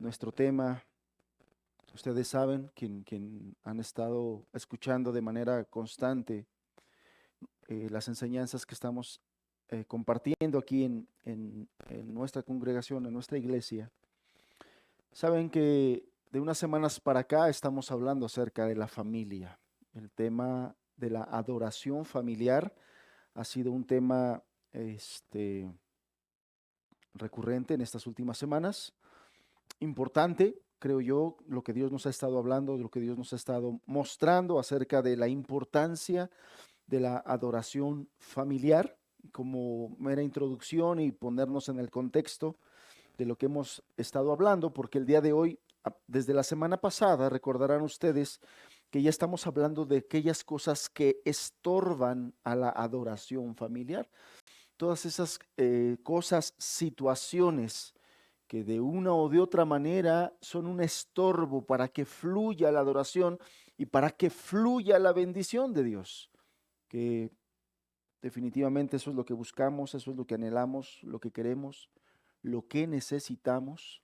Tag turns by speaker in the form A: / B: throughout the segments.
A: nuestro tema. Ustedes saben, quien han estado escuchando de manera constante las enseñanzas que estamos compartiendo aquí en nuestra congregación, en nuestra iglesia, saben que de unas semanas para acá estamos hablando acerca de la familia. El tema de la adoración familiar ha sido un tema recurrente en estas últimas semanas. Importante, creo yo, lo que Dios nos ha estado hablando, lo que Dios nos ha estado mostrando acerca de la importancia de la adoración familiar, como mera introducción y ponernos en el contexto de lo que hemos estado hablando, porque el día de hoy, desde la semana pasada, recordarán ustedes que ya estamos hablando de aquellas cosas que estorban a la adoración familiar, todas esas cosas, situaciones que de una o de otra manera son un estorbo para que fluya la adoración y para que fluya la bendición de Dios, que definitivamente eso es lo que buscamos, eso es lo que anhelamos, lo que queremos, lo que necesitamos.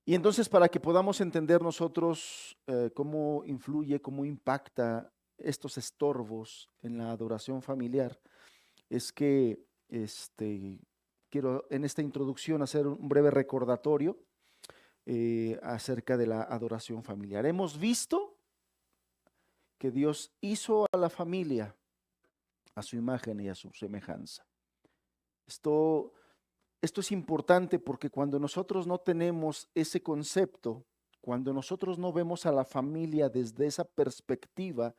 A: Y entonces para que podamos entender nosotros cómo influye, cómo impacta estos estorbos en la adoración familiar, es que quiero en esta introducción hacer un breve recordatorio acerca de la adoración familiar. Hemos visto que Dios hizo a la familia a su imagen y a su semejanza. Esto, esto es importante porque cuando nosotros no tenemos ese concepto, cuando nosotros no vemos a la familia desde esa perspectiva,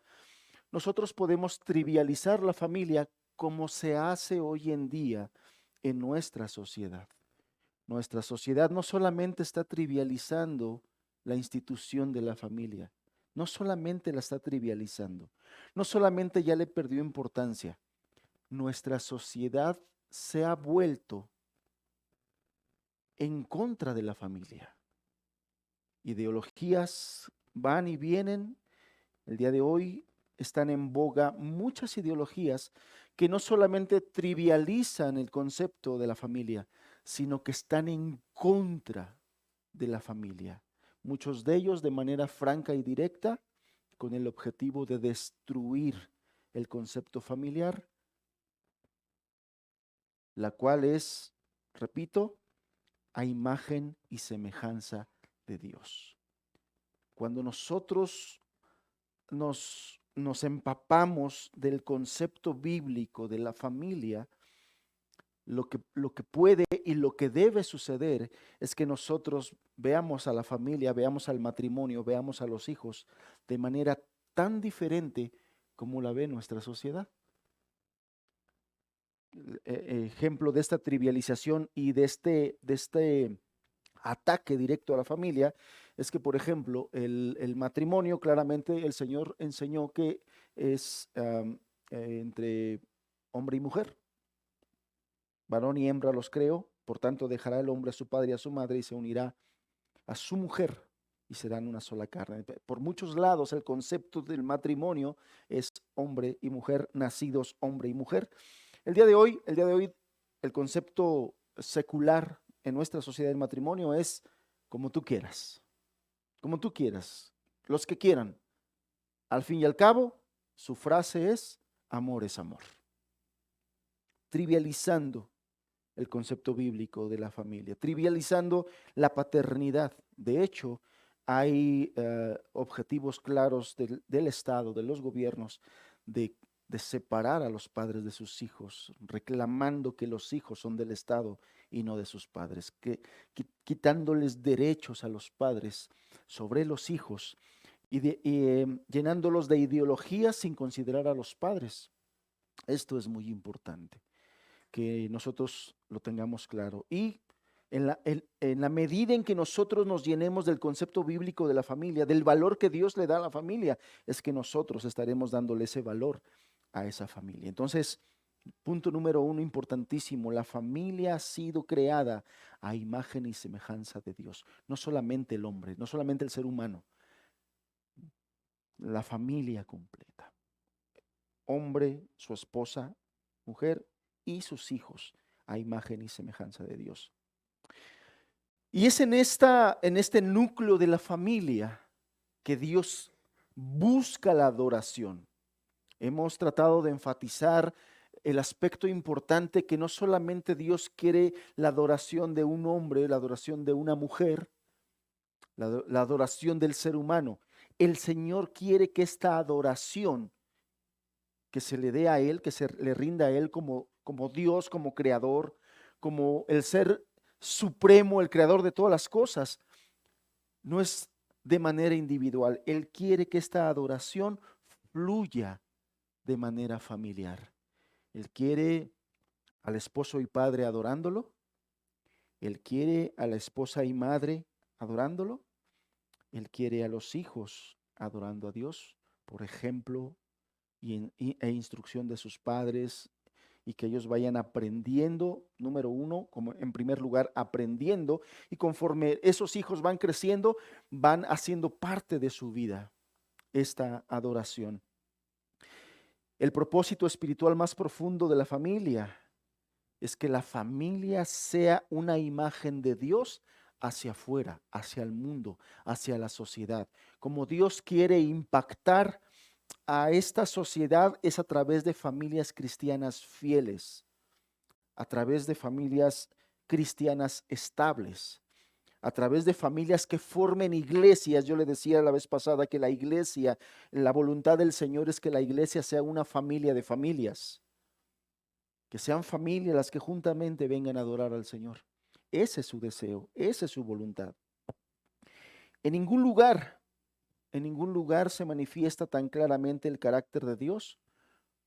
A: nosotros podemos trivializar la familia como se hace hoy en día en nuestra sociedad. Nuestra sociedad no solamente está trivializando la institución de la familia, no solamente la está trivializando, no solamente ya le perdió importancia, nuestra sociedad se ha vuelto en contra de la familia. Ideologías van y vienen. El día de hoy están en boga muchas ideologías que no solamente trivializan el concepto de la familia, sino que están en contra de la familia. Muchos de ellos de manera franca y directa, con el objetivo de destruir el concepto familiar, la cual es, repito, a imagen y semejanza de Dios. Cuando nosotros nos empapamos del concepto bíblico de la familia, lo que puede y lo que debe suceder es que nosotros veamos a la familia, veamos al matrimonio, veamos a los hijos de manera tan diferente como la ve nuestra sociedad. Ejemplo de esta trivialización y de este ataque directo a la familia es que, por ejemplo, el matrimonio, claramente el Señor enseñó que es entre hombre y mujer, varón y hembra los creó, por tanto dejará el hombre a su padre y a su madre y se unirá a su mujer y serán una sola carne. Por muchos lados el concepto del matrimonio es hombre y mujer, nacidos hombre y mujer. El día de hoy, el concepto secular en nuestra sociedad del matrimonio es como tú quieras, los que quieran. Al fin y al cabo, su frase es amor, trivializando el concepto bíblico de la familia, trivializando la paternidad. De hecho, hay objetivos claros del Estado, de los gobiernos, de, de separar a los padres de sus hijos, reclamando que los hijos son del Estado y no de sus padres, quitándoles derechos a los padres sobre los hijos y llenándolos de ideologías sin considerar a los padres. Esto es muy importante que nosotros lo tengamos claro. Y en la medida en que nosotros nos llenemos del concepto bíblico de la familia, del valor que Dios le da a la familia, es que nosotros estaremos dándole ese valor a esa familia. Entonces, punto número uno importantísimo, la familia ha sido creada a imagen y semejanza de Dios. No solamente el hombre, no solamente el ser humano, la familia completa. Hombre, su esposa, mujer y sus hijos a imagen y semejanza de Dios. Y es en este núcleo de la familia que Dios busca la adoración. Hemos tratado de enfatizar el aspecto importante que no solamente Dios quiere la adoración de un hombre, la adoración de una mujer, la adoración del ser humano. El Señor quiere que esta adoración que se le dé a Él, que se le rinda a Él como Dios, como creador, como el ser supremo, el creador de todas las cosas, no es de manera individual. Él quiere que esta adoración fluya de manera familiar. Él quiere al esposo y padre adorándolo. Él quiere a la esposa y madre adorándolo. Él quiere a los hijos adorando a Dios, por ejemplo, e instrucción de sus padres, y que ellos vayan aprendiendo, número uno, como en primer lugar, aprendiendo, y conforme esos hijos van creciendo, van haciendo parte de su vida esta adoración. El propósito espiritual más profundo de la familia es que la familia sea una imagen de Dios hacia afuera, hacia el mundo, hacia la sociedad. Como Dios quiere impactar a esta sociedad es a través de familias cristianas fieles, a través de familias cristianas estables, a través de familias que formen iglesias. Yo le decía la vez pasada que la iglesia, la voluntad del Señor es que la iglesia sea una familia de familias, que sean familias las que juntamente vengan a adorar al Señor. Ese es su deseo, esa es su voluntad. En ningún lugar, en ningún lugar se manifiesta tan claramente el carácter de Dios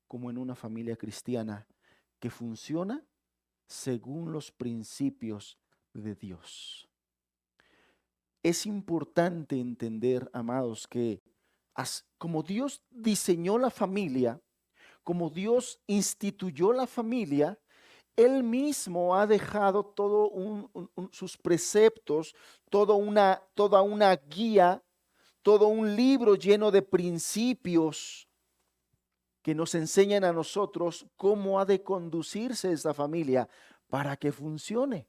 A: como en una familia cristiana que funciona según los principios de Dios. Es importante entender, amados, que como Dios diseñó la familia, como Dios instituyó la familia, Él mismo ha dejado todo sus preceptos, toda una guía, todo un libro lleno de principios que nos enseñan a nosotros cómo ha de conducirse esta familia para que funcione.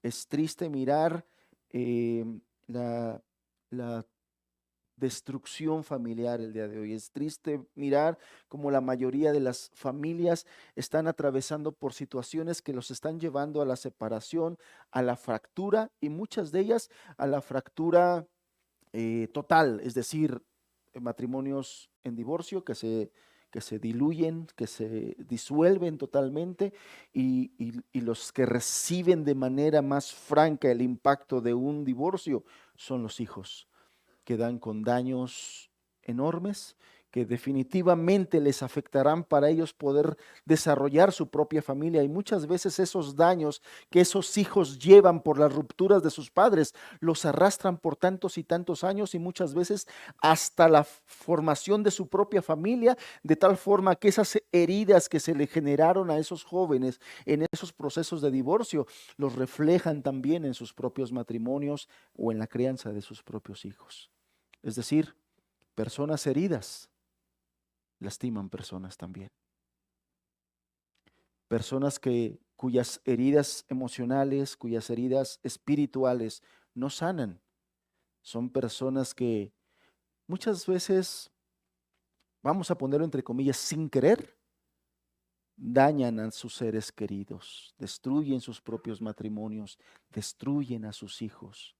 A: Es triste mirar eh, la, la destrucción familiar el día de hoy. Es triste mirar cómo la mayoría de las familias están atravesando por situaciones que los están llevando a la separación, a la fractura, y muchas de ellas a la fractura total, es decir, matrimonios en divorcio que se diluyen, que se disuelven totalmente, y los que reciben de manera más franca el impacto de un divorcio son los hijos, quedan con daños enormes que definitivamente les afectarán para ellos poder desarrollar su propia familia. Y muchas veces esos daños que esos hijos llevan por las rupturas de sus padres los arrastran por tantos y tantos años, y muchas veces hasta la formación de su propia familia, de tal forma que esas heridas que se le generaron a esos jóvenes en esos procesos de divorcio los reflejan también en sus propios matrimonios o en la crianza de sus propios hijos. Es decir, personas heridas lastiman personas también. Personas cuyas heridas emocionales, cuyas heridas espirituales no sanan, son personas que muchas veces, vamos a ponerlo entre comillas, sin querer, dañan a sus seres queridos, destruyen sus propios matrimonios, destruyen a sus hijos.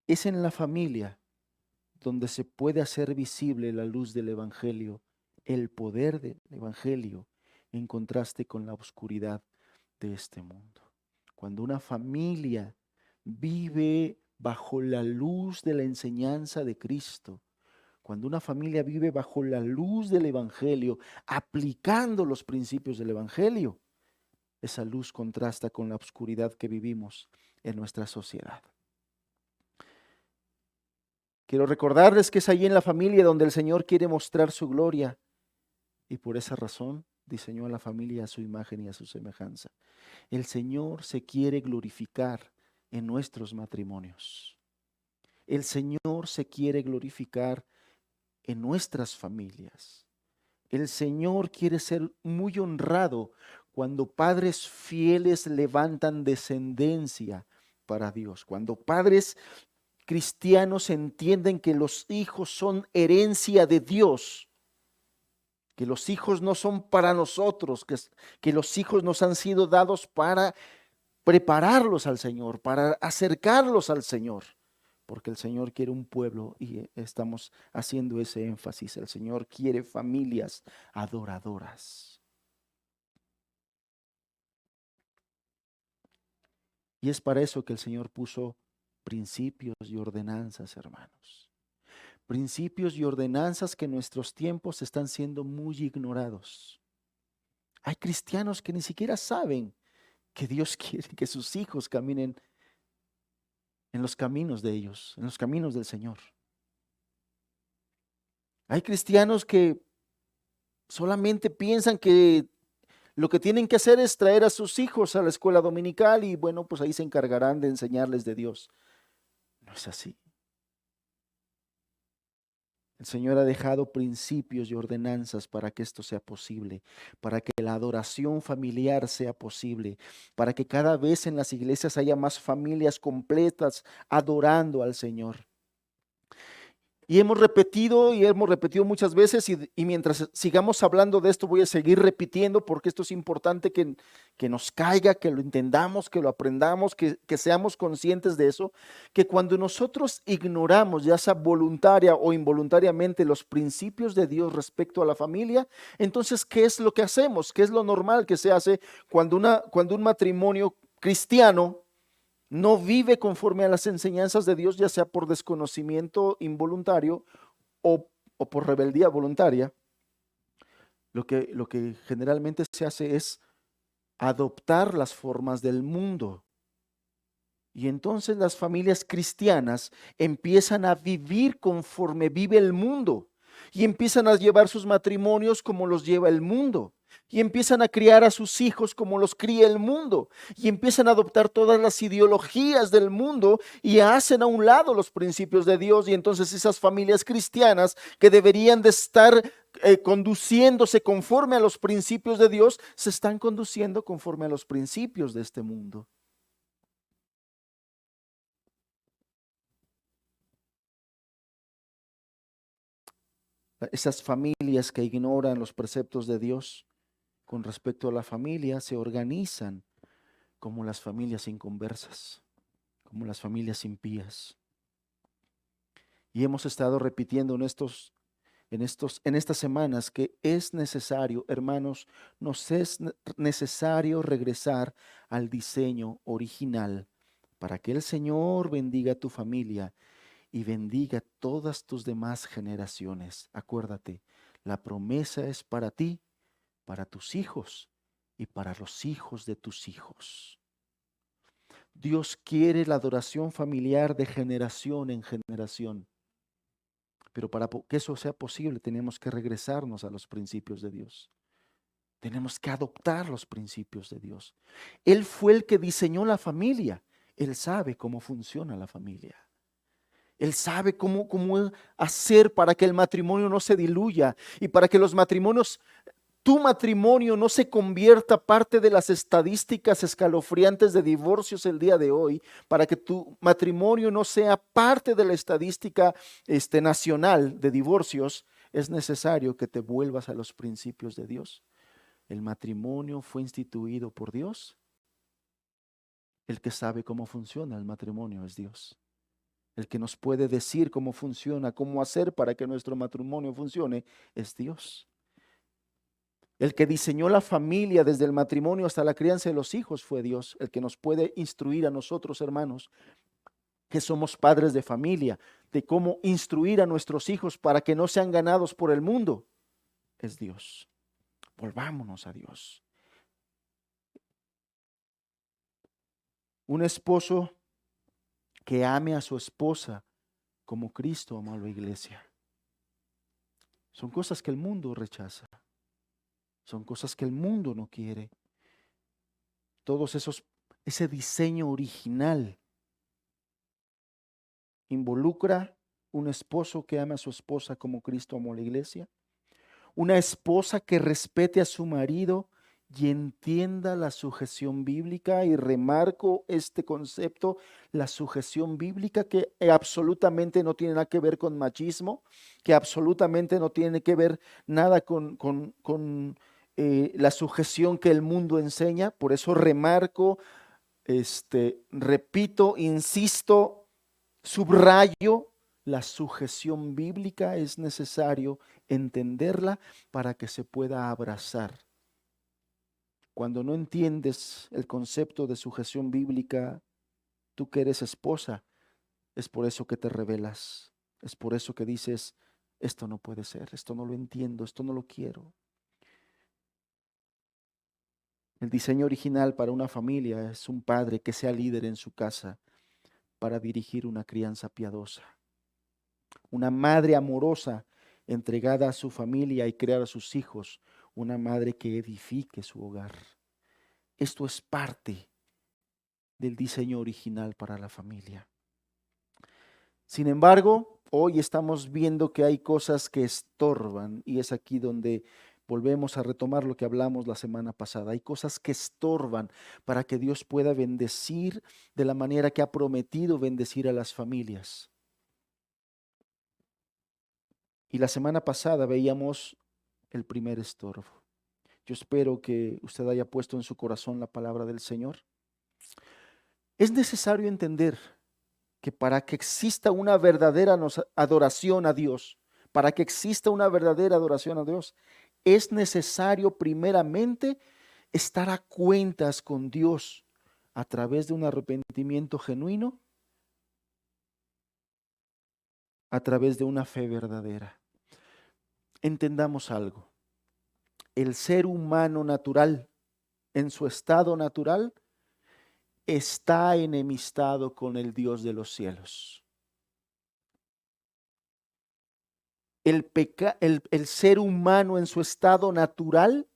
A: Es en la familia donde se puede hacer visible la luz del Evangelio, el poder del Evangelio, en contraste con la oscuridad de este mundo. Cuando una familia vive bajo la luz de la enseñanza de Cristo, cuando una familia vive bajo la luz del Evangelio, aplicando los principios del Evangelio, esa luz contrasta con la oscuridad que vivimos en nuestra sociedad. Quiero recordarles que es allí en la familia donde el Señor quiere mostrar su gloria, y por esa razón diseñó a la familia a su imagen y a su semejanza. El Señor se quiere glorificar en nuestros matrimonios. El Señor se quiere glorificar en nuestras familias. El Señor quiere ser muy honrado cuando padres fieles levantan descendencia para Dios, cuando padres cristianos entienden que los hijos son herencia de Dios, que los hijos no son para nosotros, que los hijos nos han sido dados para prepararlos al Señor, para acercarlos al Señor, porque el Señor quiere un pueblo y estamos haciendo ese énfasis. El Señor quiere familias adoradoras. Y es para eso que el Señor puso principios y ordenanzas, hermanos. Principios y ordenanzas que en nuestros tiempos están siendo muy ignorados. Hay cristianos que ni siquiera saben que Dios quiere que sus hijos caminen en los caminos de ellos, en los caminos del Señor. Hay cristianos que solamente piensan que lo que tienen que hacer es traer a sus hijos a la escuela dominical y bueno, pues ahí se encargarán de enseñarles de Dios. No es así. El Señor ha dejado principios y ordenanzas para que esto sea posible, para que la adoración familiar sea posible, para que cada vez en las iglesias haya más familias completas adorando al Señor. Y hemos repetido muchas veces y mientras sigamos hablando de esto voy a seguir repitiendo porque esto es importante que nos caiga, que lo entendamos, que lo aprendamos, que seamos conscientes de eso, que cuando nosotros ignoramos, ya sea voluntaria o involuntariamente, los principios de Dios respecto a la familia, entonces, ¿qué es lo que hacemos? ¿Qué es lo normal que se hace cuando un matrimonio cristiano no vive conforme a las enseñanzas de Dios, ya sea por desconocimiento involuntario o por rebeldía voluntaria? Lo que generalmente se hace es adoptar las formas del mundo. Y entonces las familias cristianas empiezan a vivir conforme vive el mundo y empiezan a llevar sus matrimonios como los lleva el mundo. Y empiezan a criar a sus hijos como los cría el mundo. Y empiezan a adoptar todas las ideologías del mundo y hacen a un lado los principios de Dios. Y entonces esas familias cristianas que deberían de estar conduciéndose conforme a los principios de Dios, se están conduciendo conforme a los principios de este mundo. Esas familias que ignoran los preceptos de Dios con respecto a la familia se organizan como las familias inconversas, como las familias impías. Y hemos estado repitiendo en estas semanas que es necesario, hermanos, nos es necesario regresar al diseño original para que el Señor bendiga tu familia y bendiga todas tus demás generaciones. Acuérdate, la promesa es para ti, para tus hijos y para los hijos de tus hijos. Dios quiere la adoración familiar de generación en generación. Pero para que eso sea posible, tenemos que regresarnos a los principios de Dios. Tenemos que adoptar los principios de Dios. Él fue el que diseñó la familia. Él sabe cómo funciona la familia. Él sabe cómo hacer para que el matrimonio no se diluya y para que tu matrimonio no se convierta parte de las estadísticas escalofriantes de divorcios el día de hoy, para que tu matrimonio no sea parte de la estadística nacional de divorcios. Es necesario que te vuelvas a los principios de Dios. El matrimonio fue instituido por Dios. El que sabe cómo funciona el matrimonio es Dios. El que nos puede decir cómo funciona, cómo hacer para que nuestro matrimonio funcione, es Dios. El que diseñó la familia desde el matrimonio hasta la crianza de los hijos fue Dios. El que nos puede instruir a nosotros, hermanos, que somos padres de familia, de cómo instruir a nuestros hijos para que no sean ganados por el mundo, es Dios. Volvámonos a Dios. Un esposo que ame a su esposa como Cristo amó a la iglesia. Son cosas que el mundo rechaza. Son cosas que el mundo no quiere. Ese diseño original involucra un esposo que ama a su esposa como Cristo amó a la iglesia, una esposa que respete a su marido y entienda la sujeción bíblica, y remarco este concepto, la sujeción bíblica, que absolutamente no tiene nada que ver con machismo, que absolutamente no tiene que ver nada con la sujeción que el mundo enseña. Por eso remarco, repito, insisto, subrayo, la sujeción bíblica es necesario entenderla para que se pueda abrazar. Cuando no entiendes el concepto de sujeción bíblica, tú que eres esposa, es por eso que te rebelas, es por eso que dices, esto no puede ser, esto no lo entiendo, esto no lo quiero. El diseño original para una familia es un padre que sea líder en su casa para dirigir una crianza piadosa, una madre amorosa entregada a su familia y crear a sus hijos, una madre que edifique su hogar. Esto es parte del diseño original para la familia. Sin embargo, hoy estamos viendo que hay cosas que estorban, y es aquí donde volvemos a retomar lo que hablamos la semana pasada. Hay cosas que estorban para que Dios pueda bendecir de la manera que ha prometido bendecir a las familias. Y la semana pasada veíamos el primer estorbo. Yo espero que usted haya puesto en su corazón la palabra del Señor. Es necesario entender que para que exista una verdadera adoración a Dios, para que exista una verdadera adoración a Dios, es necesario primeramente estar a cuentas con Dios a través de un arrepentimiento genuino, a través de una fe verdadera. Entendamos algo. El ser humano natural, en su estado natural, está enemistado con el Dios de los cielos. El ser humano en su estado natural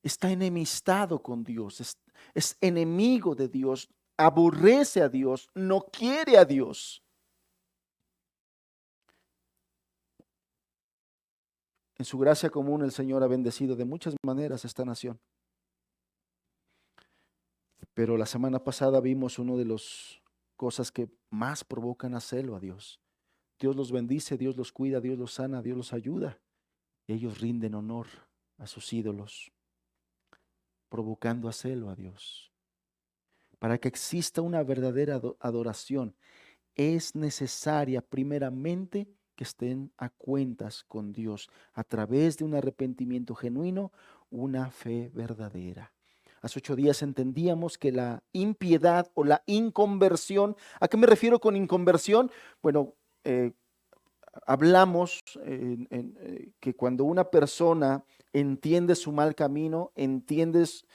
A: está enemistado con Dios, es enemigo de Dios, aborrece a Dios, no quiere a Dios. En su gracia común el Señor ha bendecido de muchas maneras esta nación. Pero la semana pasada vimos una de las cosas que más provocan a celo a Dios. Dios los bendice, Dios los cuida, Dios los sana, Dios los ayuda. Y ellos rinden honor a sus ídolos, provocando a celo a Dios. Para que exista una verdadera adoración, es necesaria primeramente que estén a cuentas con Dios a través de un arrepentimiento genuino, una fe verdadera. Hace 8 días entendíamos que la impiedad o la inconversión, ¿a qué me refiero con inconversión? Bueno, hablamos que cuando una persona entiende su mal camino, entiendes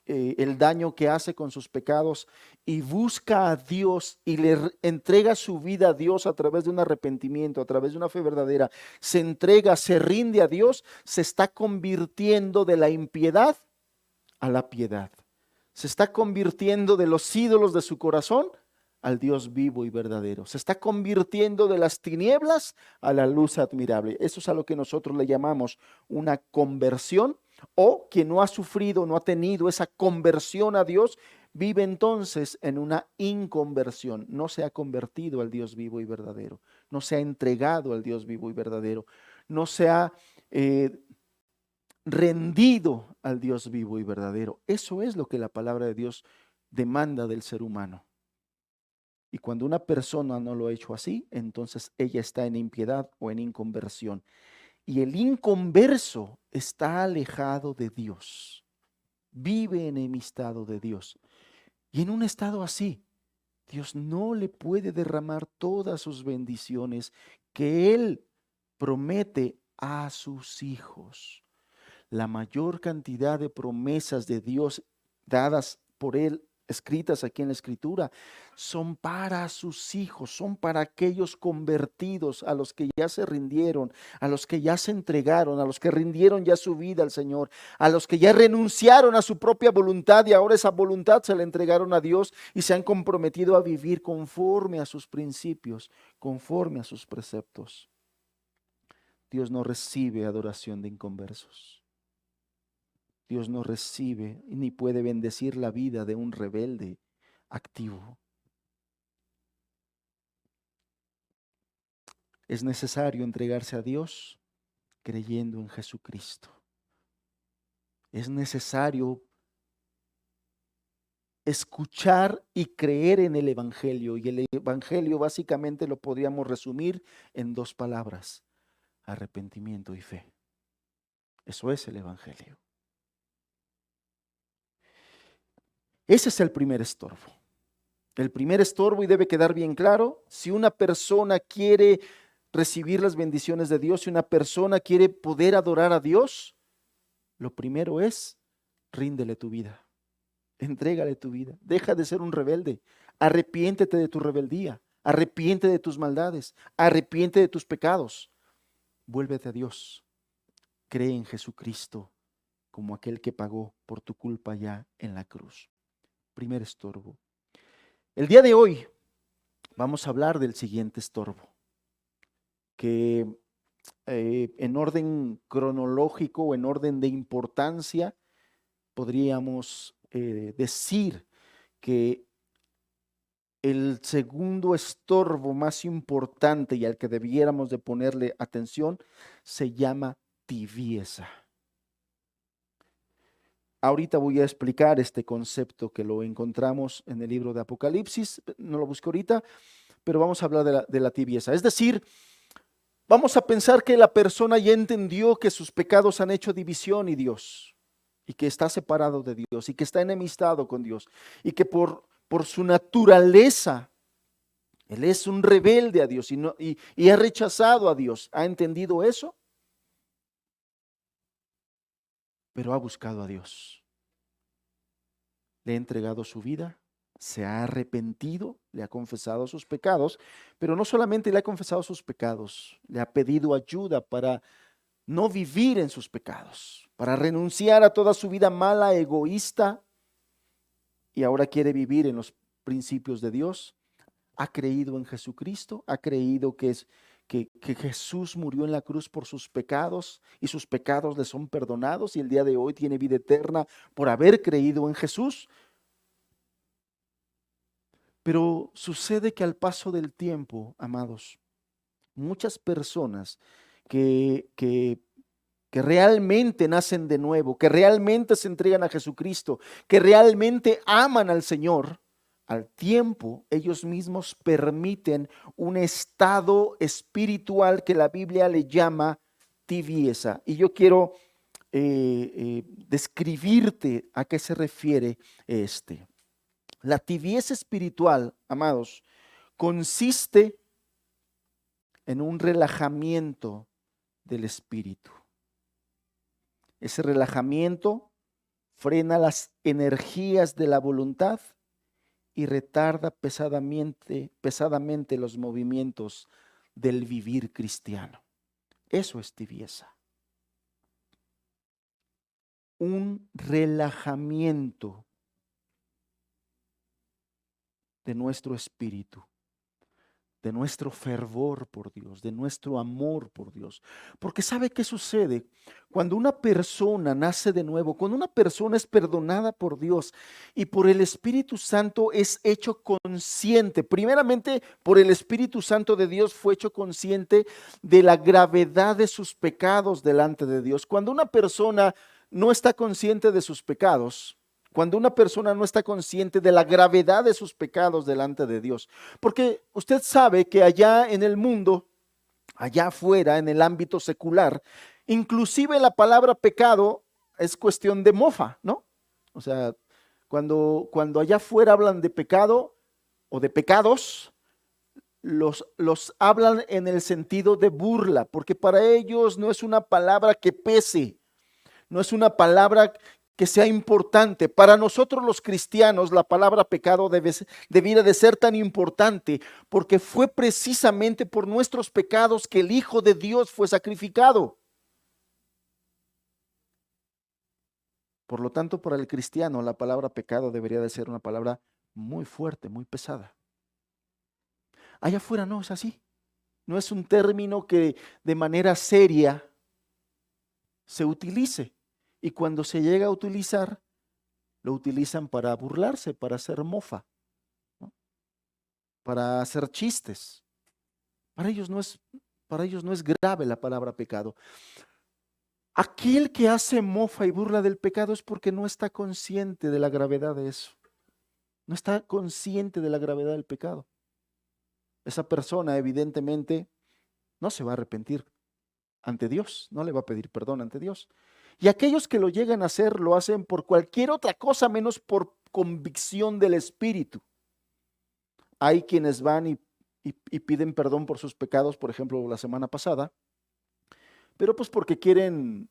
A: el daño que hace con sus pecados y busca a Dios y le entrega su vida a Dios a través de un arrepentimiento, a través de una fe verdadera, se entrega, se rinde a Dios, se está convirtiendo de la impiedad a la piedad. Se está convirtiendo de los ídolos de su corazón al Dios vivo y verdadero. Se está convirtiendo de las tinieblas a la luz admirable. Eso es a lo que nosotros le llamamos una conversión, o quien no ha sufrido, no ha tenido esa conversión a Dios, vive entonces en una inconversión. No se ha convertido al Dios vivo y verdadero. No se ha entregado al Dios vivo y verdadero. No se ha rendido al Dios vivo y verdadero. Eso es lo que la palabra de Dios demanda del ser humano. Y cuando una persona no lo ha hecho así, entonces ella está en impiedad o en inconversión. Y el inconverso está alejado de Dios, vive enemistado de Dios. Y en un estado así, Dios no le puede derramar todas sus bendiciones que Él promete a sus hijos. La mayor cantidad de promesas de Dios dadas por Él, escritas aquí en la Escritura, son para sus hijos, son para aquellos convertidos, a los que ya se rindieron, a los que ya se entregaron, a los que rindieron ya su vida al Señor, a los que ya renunciaron a su propia voluntad y ahora esa voluntad se la entregaron a Dios y se han comprometido a vivir conforme a sus principios, conforme a sus preceptos. Dios no recibe adoración de inconversos. Dios no recibe ni puede bendecir la vida de un rebelde activo. Es necesario entregarse a Dios creyendo en Jesucristo. Es necesario escuchar y creer en el Evangelio. Y el Evangelio básicamente lo podríamos resumir en dos palabras: arrepentimiento y fe. Eso es el Evangelio. Ese es el primer estorbo. El primer estorbo, y debe quedar bien claro, si una persona quiere recibir las bendiciones de Dios, si una persona quiere poder adorar a Dios, lo primero es: ríndele tu vida, entrégale tu vida, deja de ser un rebelde, arrepiéntete de tu rebeldía, arrepiente de tus maldades, arrepiente de tus pecados, vuélvete a Dios, cree en Jesucristo como aquel que pagó por tu culpa ya en la cruz. Primer estorbo. El día de hoy vamos a hablar del siguiente estorbo, que en orden cronológico o en orden de importancia podríamos decir que el segundo estorbo más importante y al que debiéramos de ponerle atención se llama tibieza. Ahorita voy a explicar este concepto que lo encontramos en el libro de Apocalipsis, no lo busco ahorita, pero vamos a hablar de la tibieza. Es decir, vamos a pensar que la persona ya entendió que sus pecados han hecho división y Dios, y que está separado de Dios, y que está enemistado con Dios, y que por su naturaleza él es un rebelde a Dios y ha rechazado a Dios. ¿Ha entendido eso? Pero ha buscado a Dios. Le ha entregado su vida, se ha arrepentido, le ha confesado sus pecados, pero no solamente le ha confesado sus pecados, le ha pedido ayuda para no vivir en sus pecados, para renunciar a toda su vida mala, egoísta, y ahora quiere vivir en los principios de Dios. Ha creído en Jesucristo, ha creído que Jesús murió en la cruz por sus pecados y sus pecados le son perdonados y el día de hoy tiene vida eterna por haber creído en Jesús. Pero sucede que al paso del tiempo, amados, muchas personas que realmente nacen de nuevo, que realmente se entregan a Jesucristo, que realmente aman al Señor, al tiempo ellos mismos permiten un estado espiritual que la Biblia le llama tibieza. Y yo quiero describirte a qué se refiere este. La tibieza espiritual, amados, consiste en un relajamiento del espíritu. Ese relajamiento frena las energías de la voluntad y retarda pesadamente los movimientos del vivir cristiano. Eso es tibieza. Un relajamiento de nuestro espíritu, de nuestro fervor por Dios, de nuestro amor por Dios. Porque ¿sabe qué sucede? Cuando una persona nace de nuevo, cuando una persona es perdonada por Dios y por el Espíritu Santo es hecho consciente, primeramente por el Espíritu Santo de Dios fue hecho consciente de la gravedad de sus pecados delante de Dios. Cuando una persona no está consciente de sus pecados, cuando una persona no está consciente de la gravedad de sus pecados delante de Dios. Porque usted sabe que allá en el mundo, allá afuera, en el ámbito secular, inclusive la palabra pecado es cuestión de mofa, ¿no? O sea, cuando allá afuera hablan de pecado o de pecados, los hablan en el sentido de burla, porque para ellos no es una palabra que pese, no es una palabra que sea importante. Para nosotros los cristianos la palabra pecado debiera de ser tan importante porque fue precisamente por nuestros pecados que el Hijo de Dios fue sacrificado. Por lo tanto, para el cristiano la palabra pecado debería de ser una palabra muy fuerte, muy pesada. Allá afuera no es así. No es un término que de manera seria se utilice. Y cuando se llega a utilizar, lo utilizan para burlarse, para hacer mofa, ¿no? Para hacer chistes. Para ellos no es, para ellos no es grave la palabra pecado. Aquel que hace mofa y burla del pecado es porque no está consciente de la gravedad de eso. No está consciente de la gravedad del pecado. Esa persona evidentemente no se va a arrepentir ante Dios, no le va a pedir perdón ante Dios. Y aquellos que lo llegan a hacer lo hacen por cualquier otra cosa menos por convicción del Espíritu. Hay quienes van y piden perdón por sus pecados, por ejemplo, la semana pasada, pero pues porque quieren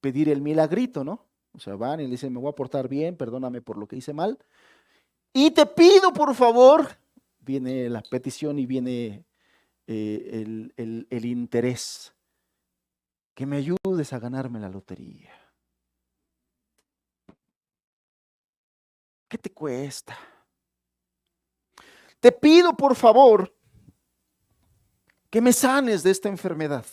A: pedir el milagrito, ¿no? O sea, van y le dicen, me voy a portar bien, perdóname por lo que hice mal. Y te pido, por favor, viene la petición y viene el interés, que me ayudes a ganarme la lotería. ¿Qué te cuesta? Te pido, por favor, que me sanes de esta enfermedad.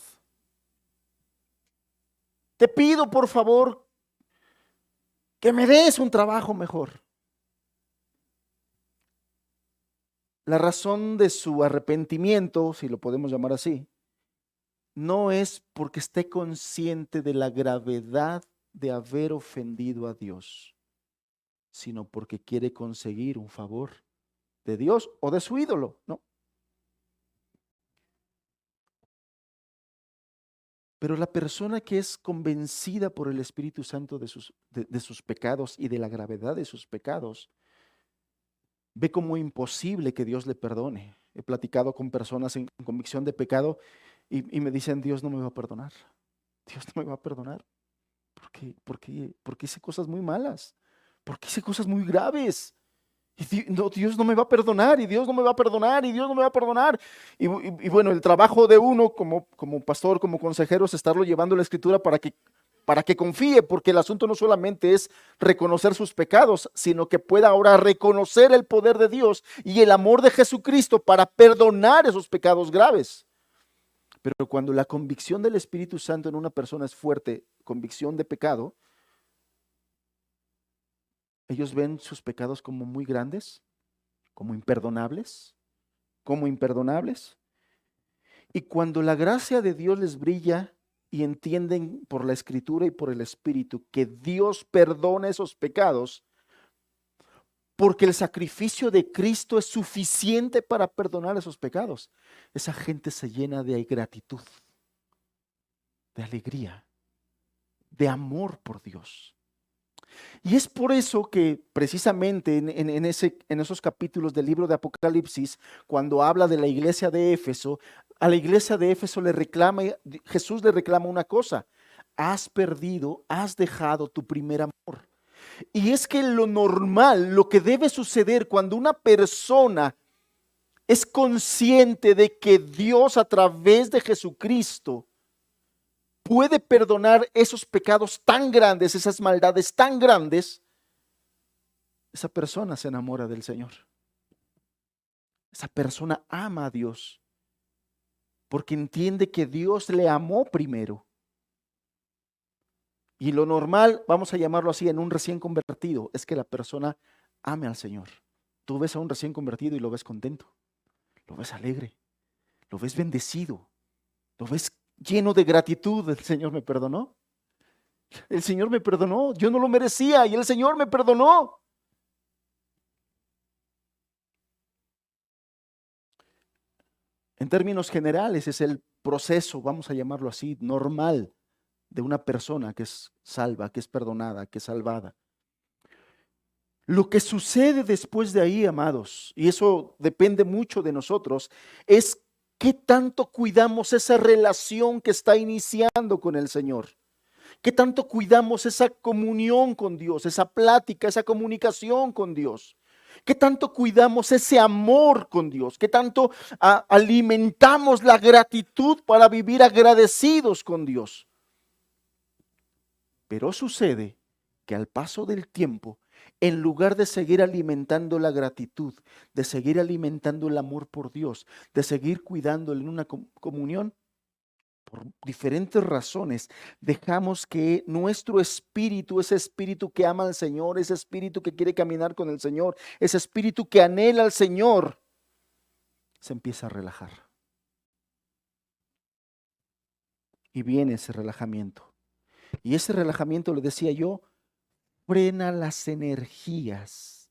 A: Te pido, por favor, que me des un trabajo mejor. La razón de su arrepentimiento, si lo podemos llamar así, no es porque esté consciente de la gravedad de haber ofendido a Dios, sino porque quiere conseguir un favor de Dios o de su ídolo, ¿no? Pero la persona que es convencida por el Espíritu Santo de sus pecados y de la gravedad de sus pecados, ve como imposible que Dios le perdone. He platicado con personas en convicción de pecado y me dicen, Dios no me va a perdonar. Dios no me va a perdonar. Porque hice cosas muy malas. Porque hice cosas muy graves. No, Dios no me va a perdonar, y Dios no me va a perdonar, y Dios no me va a perdonar. Y bueno, el trabajo de uno como pastor, como consejero, es estarlo llevando a la Escritura para que confíe, porque el asunto no solamente es reconocer sus pecados, sino que pueda ahora reconocer el poder de Dios y el amor de Jesucristo para perdonar esos pecados graves. Pero cuando la convicción del Espíritu Santo en una persona es fuerte, convicción de pecado, ellos ven sus pecados como muy grandes, como imperdonables, como imperdonables. Y cuando la gracia de Dios les brilla y entienden por la Escritura y por el Espíritu que Dios perdona esos pecados, porque el sacrificio de Cristo es suficiente para perdonar esos pecados, esa gente se llena de gratitud, de alegría, de amor por Dios. Y es por eso que precisamente en esos capítulos del libro de Apocalipsis, cuando habla de la iglesia de Éfeso, a la iglesia de Éfeso Jesús le reclama una cosa: has perdido, has dejado tu primer amor. Y es que lo normal, lo que debe suceder cuando una persona es consciente de que Dios a través de Jesucristo puede perdonar esos pecados tan grandes, esas maldades tan grandes, esa persona se enamora del Señor. Esa persona ama a Dios porque entiende que Dios le amó primero. Y lo normal, vamos a llamarlo así, en un recién convertido, es que la persona ame al Señor. Tú ves a un recién convertido y lo ves contento, lo ves alegre, lo ves bendecido, lo ves lleno de gratitud. El Señor me perdonó. El Señor me perdonó. Yo no lo merecía y el Señor me perdonó. En términos generales, es el proceso, vamos a llamarlo así, normal de una persona que es salva, que es perdonada, que es salvada. Lo que sucede después de ahí, amados, y eso depende mucho de nosotros, es qué tanto cuidamos esa relación que está iniciando con el Señor. ¿Qué tanto cuidamos esa comunión con Dios, esa plática, esa comunicación con Dios? ¿Qué tanto cuidamos ese amor con Dios? ¿Qué tanto alimentamos la gratitud para vivir agradecidos con Dios? Pero sucede que al paso del tiempo, en lugar de seguir alimentando la gratitud, de seguir alimentando el amor por Dios, de seguir cuidándole en una comunión, por diferentes razones, dejamos que nuestro espíritu, ese espíritu que ama al Señor, ese espíritu que quiere caminar con el Señor, ese espíritu que anhela al Señor, se empieza a relajar. Y viene ese relajamiento. Y ese relajamiento, le decía yo, frena las energías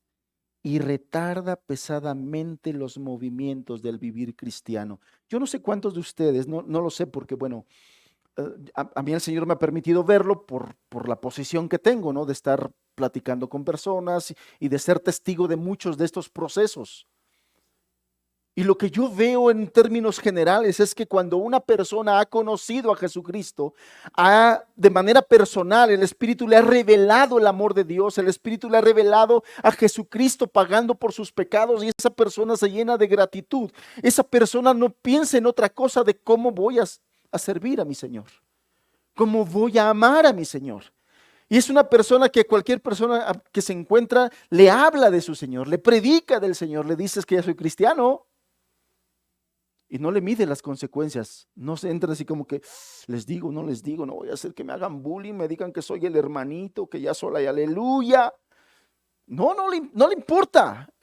A: y retarda pesadamente los movimientos del vivir cristiano. Yo no sé cuántos de ustedes, no lo sé porque, bueno, a mí el Señor me ha permitido verlo por la posición que tengo, ¿no? De estar platicando con personas y de ser testigo de muchos de estos procesos. Y lo que yo veo en términos generales es que cuando una persona ha conocido a Jesucristo, de manera personal, el Espíritu le ha revelado el amor de Dios, el Espíritu le ha revelado a Jesucristo pagando por sus pecados, y esa persona se llena de gratitud. Esa persona no piensa en otra cosa de cómo voy a servir a mi Señor, cómo voy a amar a mi Señor. Y es una persona que cualquier persona que se encuentra le habla de su Señor, le predica del Señor, le dices que ya soy cristiano. Y no le mide las consecuencias. No se entra así como que les digo, no voy a hacer que me hagan bullying, me digan que soy el hermanito, que ya soy aleluya. No le importa.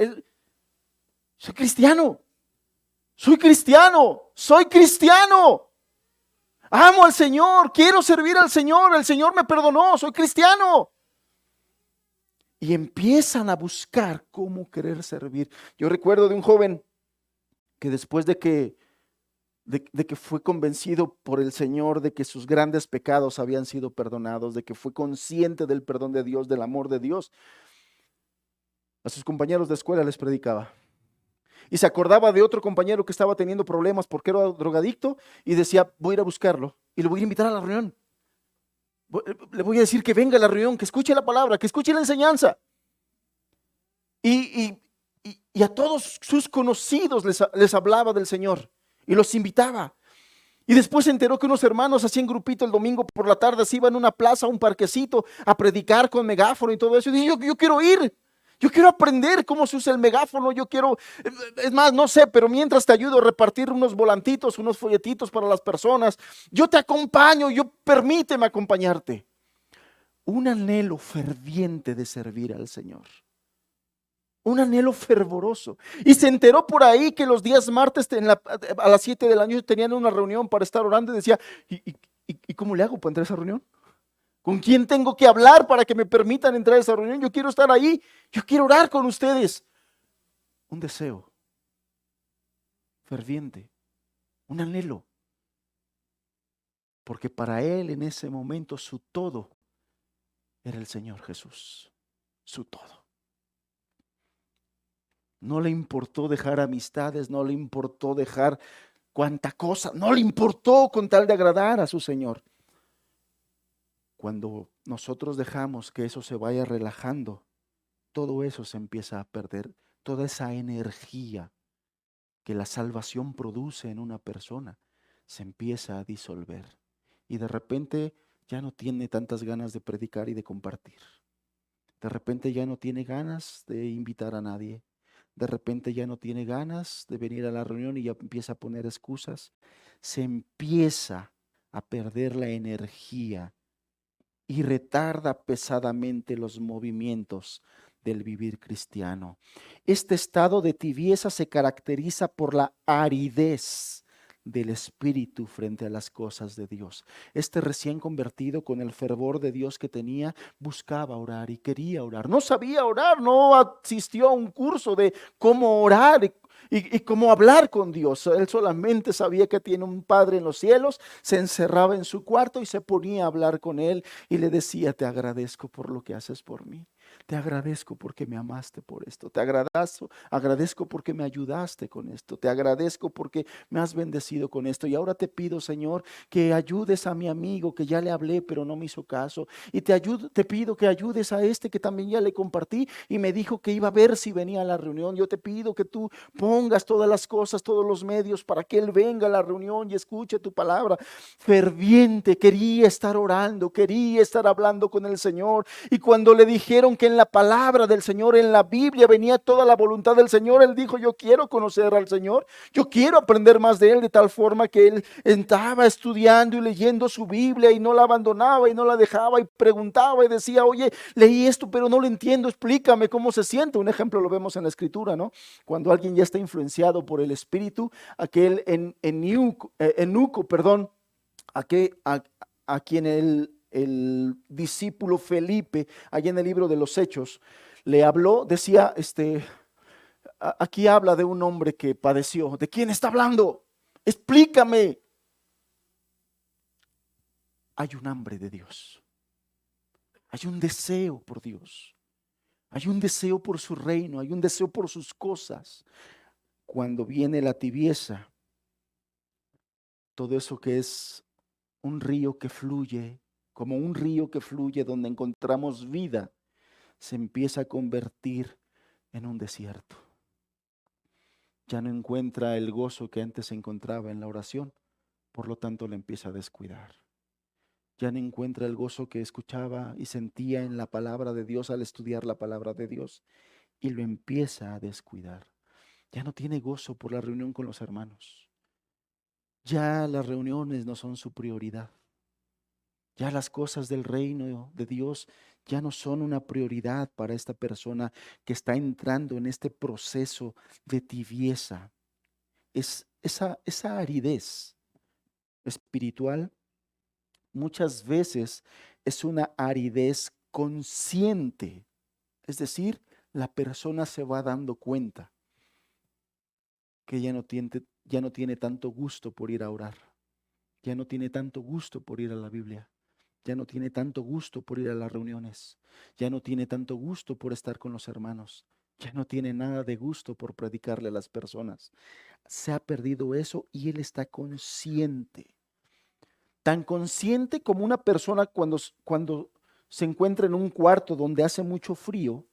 A: Soy cristiano. Soy cristiano. Soy cristiano. Amo al Señor. Quiero servir al Señor. El Señor me perdonó. Soy cristiano. Y empiezan a buscar cómo querer servir. Yo recuerdo de un joven que después de que fue convencido por el Señor de que sus grandes pecados habían sido perdonados, de que fue consciente del perdón de Dios, del amor de Dios, a sus compañeros de escuela les predicaba. Y se acordaba de otro compañero que estaba teniendo problemas porque era drogadicto y decía, voy a ir a buscarlo y lo voy a invitar a la reunión. Le voy a decir que venga a la reunión, que escuche la palabra, que escuche la enseñanza. Y a todos sus conocidos les hablaba del Señor y los invitaba. Y después se enteró que unos hermanos hacían grupito el domingo por la tarde, se iban a una plaza, a un parquecito, a predicar con megáfono y todo eso. Y dije, yo quiero ir, yo quiero aprender cómo se usa el megáfono, yo quiero, es más, no sé, pero mientras te ayudo a repartir unos volantitos, unos folletitos para las personas, yo te acompaño, permíteme acompañarte. Un anhelo ferviente de servir al Señor. Un anhelo fervoroso. Y se enteró por ahí que los días martes a las 7 de la noche tenían una reunión para estar orando y decía, ¿y cómo le hago para entrar a esa reunión? ¿Con quién tengo que hablar para que me permitan entrar a esa reunión? Yo quiero estar ahí, yo quiero orar con ustedes. Un deseo ferviente, un anhelo. Porque para él en ese momento su todo era el Señor Jesús, su todo. No le importó dejar amistades, no le importó dejar cuánta cosa, no le importó con tal de agradar a su Señor. Cuando nosotros dejamos que eso se vaya relajando, todo eso se empieza a perder, toda esa energía que la salvación produce en una persona se empieza a disolver y de repente ya no tiene tantas ganas de predicar y de compartir. De repente ya no tiene ganas de invitar a nadie. De repente ya no tiene ganas de venir a la reunión y ya empieza a poner excusas. Se empieza a perder la energía y retarda pesadamente los movimientos del vivir cristiano. Este estado de tibieza se caracteriza por la aridez del espíritu frente a las cosas de Dios. Este recién convertido, con el fervor de Dios que tenía, buscaba orar y quería orar. No sabía orar, no asistió a un curso de cómo orar y cómo hablar con Dios. Él solamente sabía que tiene un Padre en los cielos, se encerraba en su cuarto y se ponía a hablar con él y le decía, te agradezco por lo que haces por mí. Te agradezco porque me amaste por esto. Te agradezco porque me ayudaste con esto. Te agradezco porque me has bendecido con esto. Y ahora te pido, Señor, que ayudes a mi amigo que ya le hablé pero no me hizo caso. Y te pido que ayudes a este que también ya le compartí y me dijo que iba a ver si venía a la reunión. Yo te pido que tú pongas todas las cosas, todos los medios para que él venga a la reunión y escuche tu palabra. Ferviente, quería estar orando, quería estar hablando con el Señor. Y cuando le dijeron que en en la palabra del Señor, en la Biblia venía toda la voluntad del Señor. Él dijo, yo quiero conocer al Señor, yo quiero aprender más de Él, de tal forma que él estaba estudiando y leyendo su Biblia y no la abandonaba y no la dejaba y preguntaba y decía, oye, leí esto pero no lo entiendo, explícame cómo se siente. Un ejemplo lo vemos en la Escritura, ¿no? Cuando alguien ya está influenciado por el Espíritu, aquel eunuco, perdón, a quien el discípulo Felipe, allá en el libro de los Hechos, le habló, decía, aquí habla de un hombre que padeció. ¿De quién está hablando? Explícame. Hay un hambre de Dios. Hay un deseo por Dios. Hay un deseo por su reino. Hay un deseo por sus cosas. Cuando viene la tibieza, todo eso que es un río que fluye, como un río que fluye donde encontramos vida, se empieza a convertir en un desierto. Ya no encuentra el gozo que antes encontraba en la oración, por lo tanto le empieza a descuidar. Ya no encuentra el gozo que escuchaba y sentía en la palabra de Dios al estudiar la palabra de Dios, y lo empieza a descuidar. Ya no tiene gozo por la reunión con los hermanos. Ya las reuniones no son su prioridad. Ya las cosas del reino de Dios ya no son una prioridad para esta persona que está entrando en este proceso de tibieza. Es esa aridez espiritual muchas veces es una aridez consciente. Es decir, la persona se va dando cuenta que ya no tiene tanto gusto por ir a orar. Ya no tiene tanto gusto por ir a la Biblia. Ya no tiene tanto gusto por ir a las reuniones. Ya no tiene tanto gusto por estar con los hermanos. Ya no tiene nada de gusto por predicarle a las personas. Se ha perdido eso y él está consciente. Tan consciente como una persona cuando se encuentra en un cuarto donde hace mucho frío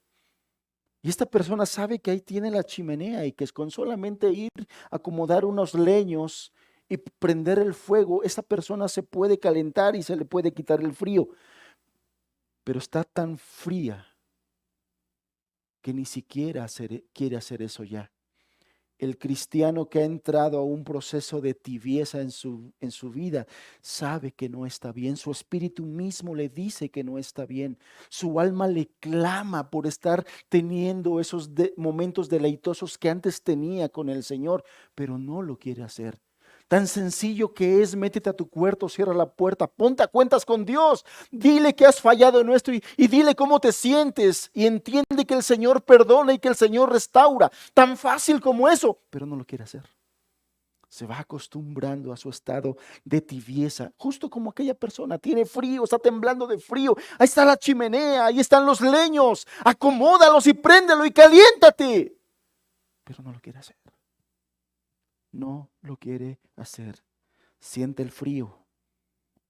A: y esta persona sabe que ahí tiene la chimenea y que es con solamente ir a acomodar unos leños y prender el fuego, esa persona se puede calentar y se le puede quitar el frío, pero está tan fría que ni siquiera quiere hacer eso ya. El cristiano que ha entrado a un proceso de tibieza en su vida sabe que no está bien. Su espíritu mismo le dice que no está bien. Su alma le clama por estar teniendo esos momentos deleitosos que antes tenía con el Señor, pero no lo quiere hacer. Tan sencillo que es, métete a tu cuarto, cierra la puerta, ponte a cuentas con Dios, dile que has fallado en esto y dile cómo te sientes y entiende que el Señor perdona y que el Señor restaura. Tan fácil como eso, pero no lo quiere hacer. Se va acostumbrando a su estado de tibieza, justo como aquella persona tiene frío, está temblando de frío. Ahí está la chimenea, ahí están los leños, acomódalos y préndelo y caliéntate. Pero no lo quiere hacer. No lo quiere hacer. Siente el frío,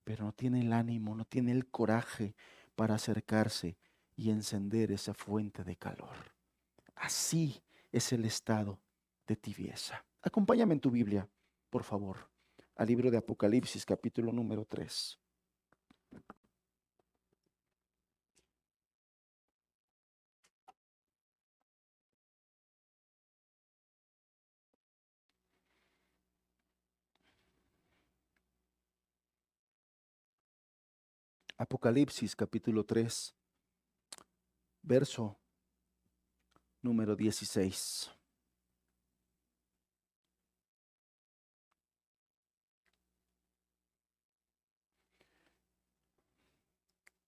A: pero no tiene el ánimo, no tiene el coraje para acercarse y encender esa fuente de calor. Así es el estado de tibieza. Acompáñame en tu Biblia, por favor, al libro de Apocalipsis, capítulo número 3. Apocalipsis, capítulo 3, verso número 16.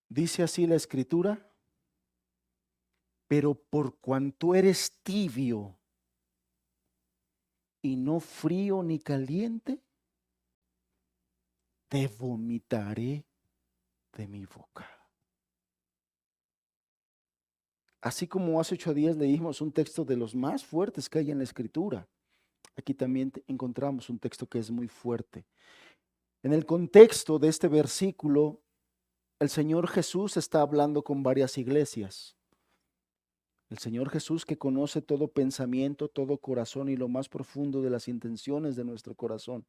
A: Dice así la Escritura: pero por cuanto eres tibio y no frío ni caliente, te vomitaré de mi boca. Así como hace 8 días leímos un texto de los más fuertes que hay en la Escritura, aquí también encontramos un texto que es muy fuerte. En el contexto de este versículo, el Señor Jesús está hablando con varias iglesias. El Señor Jesús, que conoce todo pensamiento, todo corazón y lo más profundo de las intenciones de nuestro corazón,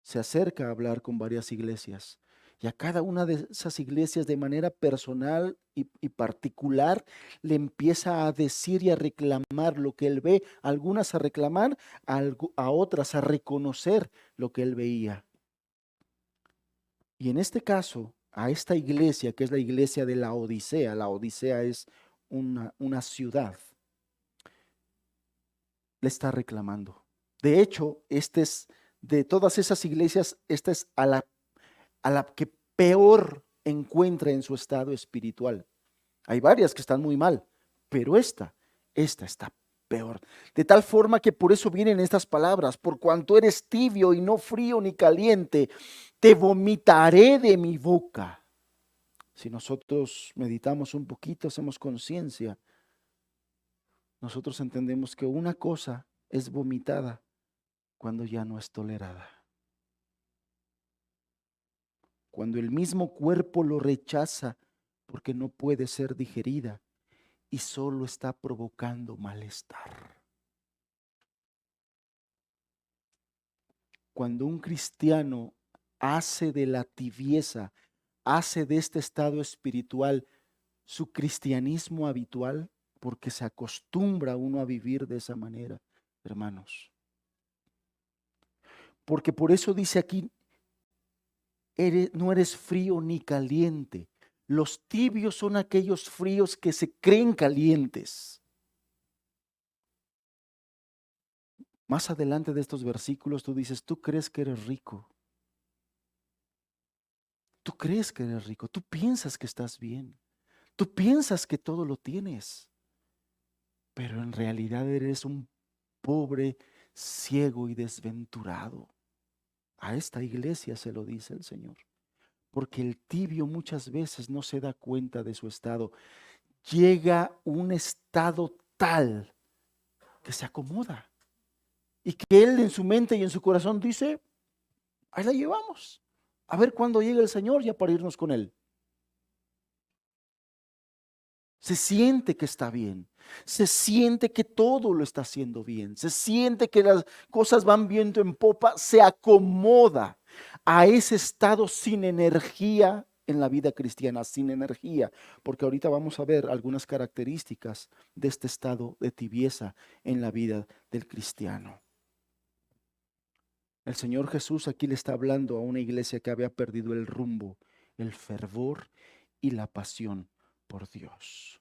A: se acerca a hablar con varias iglesias Y a cada una de esas iglesias de manera personal y particular le empieza a decir y a reclamar lo que él ve, algunas a reclamar, a otras a reconocer lo que él veía. Y en este caso, a esta iglesia, que es la iglesia de la Odisea es una ciudad, le está reclamando. De hecho, de todas esas iglesias, esta es a la que peor encuentra en su estado espiritual. Hay varias que están muy mal, pero esta está peor. De tal forma que por eso vienen estas palabras: por cuanto eres tibio y no frío ni caliente, te vomitaré de mi boca. Si nosotros meditamos un poquito, hacemos conciencia, nosotros entendemos que una cosa es vomitada cuando ya no es tolerada. Cuando el mismo cuerpo lo rechaza porque no puede ser digerida y solo está provocando malestar. Cuando un cristiano hace de la tibieza, hace de este estado espiritual su cristianismo habitual, porque se acostumbra uno a vivir de esa manera, hermanos. Porque por eso dice aquí, no eres frío ni caliente. Los tibios son aquellos fríos que se creen calientes. Más adelante de estos versículos tú dices, tú crees que eres rico. Tú crees que eres rico. Tú piensas que estás bien. Tú piensas que todo lo tienes. Pero en realidad eres un pobre, ciego y desventurado. A esta iglesia se lo dice el Señor. Porque el tibio muchas veces no se da cuenta de su estado. Llega a un estado tal que se acomoda. Y que él en su mente y en su corazón dice, ahí la llevamos. A ver cuándo llega el Señor ya para irnos con él. Se siente que está bien. Se siente que todo lo está haciendo bien. Se siente que las cosas van viento en popa. Se acomoda a ese estado sin energía en la vida cristiana, sin energía. Porque ahorita vamos a ver algunas características de este estado de tibieza en la vida del cristiano. El Señor Jesús aquí le está hablando a una iglesia que había perdido el rumbo, el fervor y la pasión por Dios.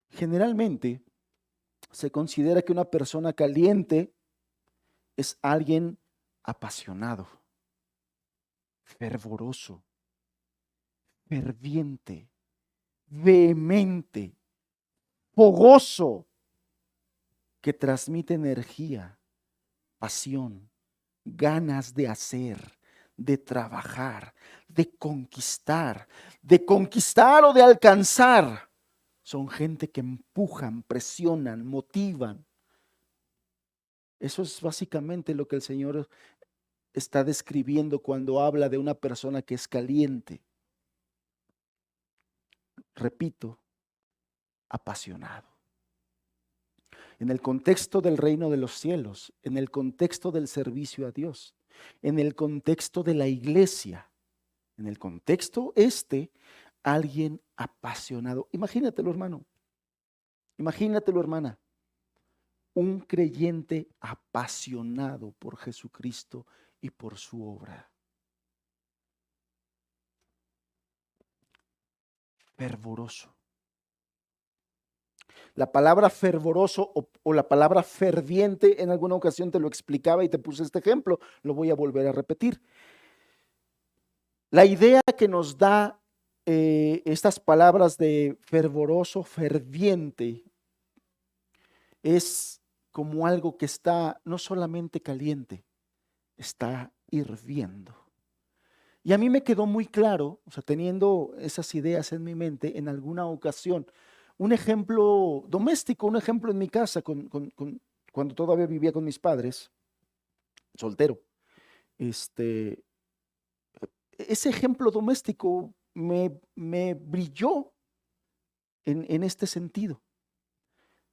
A: Generalmente se considera que una persona caliente es alguien apasionado, fervoroso, ferviente, vehemente, fogoso, que transmite energía, pasión, ganas de hacer, de trabajar, de conquistar o de alcanzar. Son gente que empujan, presionan, motivan. Eso es básicamente lo que el Señor está describiendo cuando habla de una persona que es caliente. Repito, apasionado. En el contexto del reino de los cielos, en el contexto del servicio a Dios, en el contexto de la iglesia, en el contexto alguien apasionado. Imagínatelo, hermano. Imagínatelo, hermana. Un creyente apasionado por Jesucristo y por su obra. Fervoroso. La palabra fervoroso o la palabra ferviente, en alguna ocasión te lo explicaba y te puse este ejemplo, lo voy a volver a repetir. La idea que nos da estas palabras de fervoroso, ferviente, es como algo que está no solamente caliente, está hirviendo. Y a mí me quedó muy claro, o sea, teniendo esas ideas en mi mente, en alguna ocasión, un ejemplo doméstico, un ejemplo en mi casa, cuando todavía vivía con mis padres, soltero. Ese ejemplo doméstico me brilló en este sentido.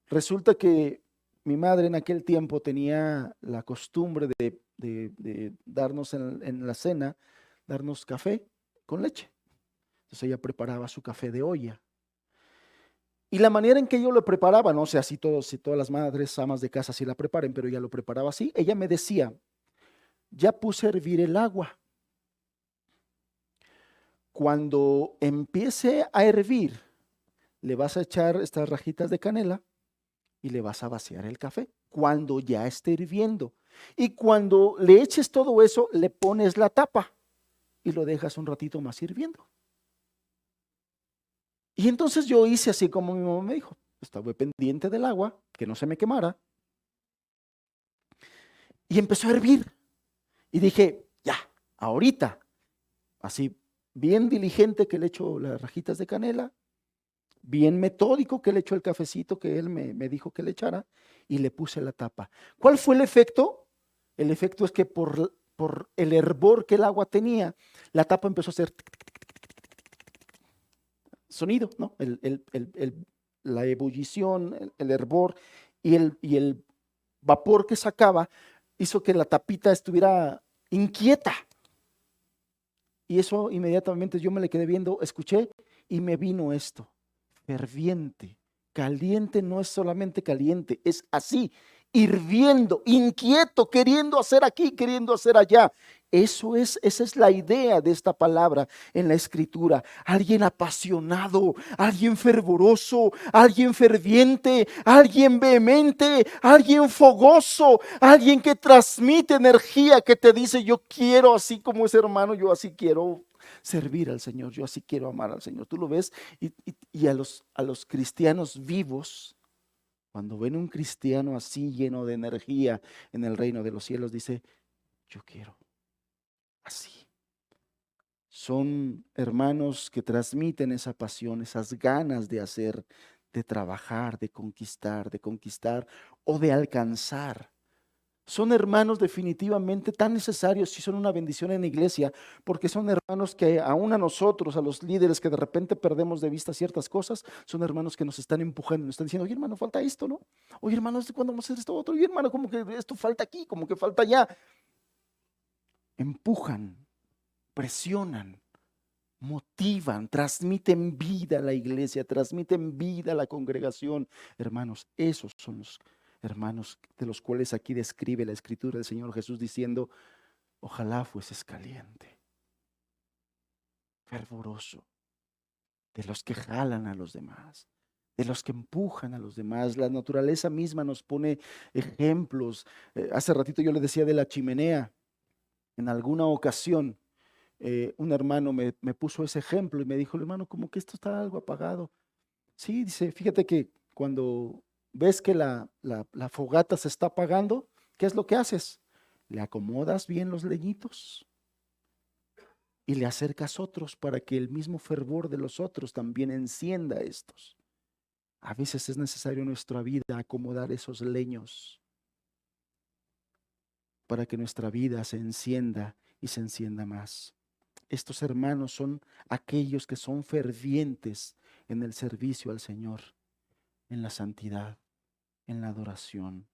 A: Resulta que mi madre en aquel tiempo tenía la costumbre de de darnos en la cena, darnos café con leche. Entonces ella preparaba su café de olla. Y la manera en que yo lo preparaba, no sé si todas las madres, amas de casa, sí la preparen, pero ella lo preparaba así. Ella me decía, ya puse a hervir el agua. Cuando empiece a hervir, le vas a echar estas rajitas de canela y le vas a vaciar el café cuando ya esté hirviendo. Y cuando le eches todo eso, le pones la tapa y lo dejas un ratito más hirviendo. Y entonces yo hice así como mi mamá me dijo. Estaba pendiente del agua, que no se me quemara. Y empezó a hervir. Y dije, ya, ahorita, así bien diligente que le echo las rajitas de canela, bien metódico que le echó el cafecito que él me dijo que le echara y le puse la tapa. ¿Cuál fue el efecto? El efecto es que por el hervor que el agua tenía, la tapa empezó a hacer sonido, ¿no? La ebullición, el hervor y el vapor que sacaba hizo que la tapita estuviera inquieta. Y eso inmediatamente yo me le quedé viendo, escuché y me vino esto. Ferviente. Caliente no es solamente caliente, es así, hirviendo, inquieto, queriendo hacer aquí, queriendo hacer allá. Esa es la idea de esta palabra en la escritura. Alguien apasionado, alguien fervoroso, alguien ferviente, alguien vehemente, alguien fogoso, alguien que transmite energía, que te dice, yo quiero así como ese hermano, yo así quiero servir al Señor, yo así quiero amar al Señor. Tú lo ves y a los cristianos vivos, cuando ven un cristiano así lleno de energía en el reino de los cielos, dice, yo quiero así. Son hermanos que transmiten esa pasión, esas ganas de hacer, de trabajar, de conquistar o de alcanzar. Son hermanos definitivamente tan necesarios y son una bendición en la iglesia, porque son hermanos que aún a nosotros, a los líderes que de repente perdemos de vista ciertas cosas, son hermanos que nos están empujando, nos están diciendo, oye hermano, falta esto, ¿no? Oye hermano, ¿cuándo vamos a hacer esto otro? Oye hermano, como que esto falta aquí, como que falta allá. Empujan, presionan, motivan, transmiten vida a la iglesia, transmiten vida a la congregación. Hermanos, esos son los hermanos de los cuales aquí describe la escritura del Señor Jesús diciendo, ojalá fueses caliente, fervoroso, de los que jalan a los demás, de los que empujan a los demás. La naturaleza misma nos pone ejemplos. Hace ratito yo le decía de la chimenea. En alguna ocasión un hermano me puso ese ejemplo y me dijo, hermano, como que esto está algo apagado. Sí, dice, fíjate que cuando ves que la fogata se está apagando, ¿qué es lo que haces? Le acomodas bien los leñitos y le acercas otros para que el mismo fervor de los otros también encienda estos. A veces es necesario en nuestra vida acomodar esos leños para que nuestra vida se encienda y se encienda más. Estos hermanos son aquellos que son fervientes en el servicio al Señor, en la santidad, en la adoración,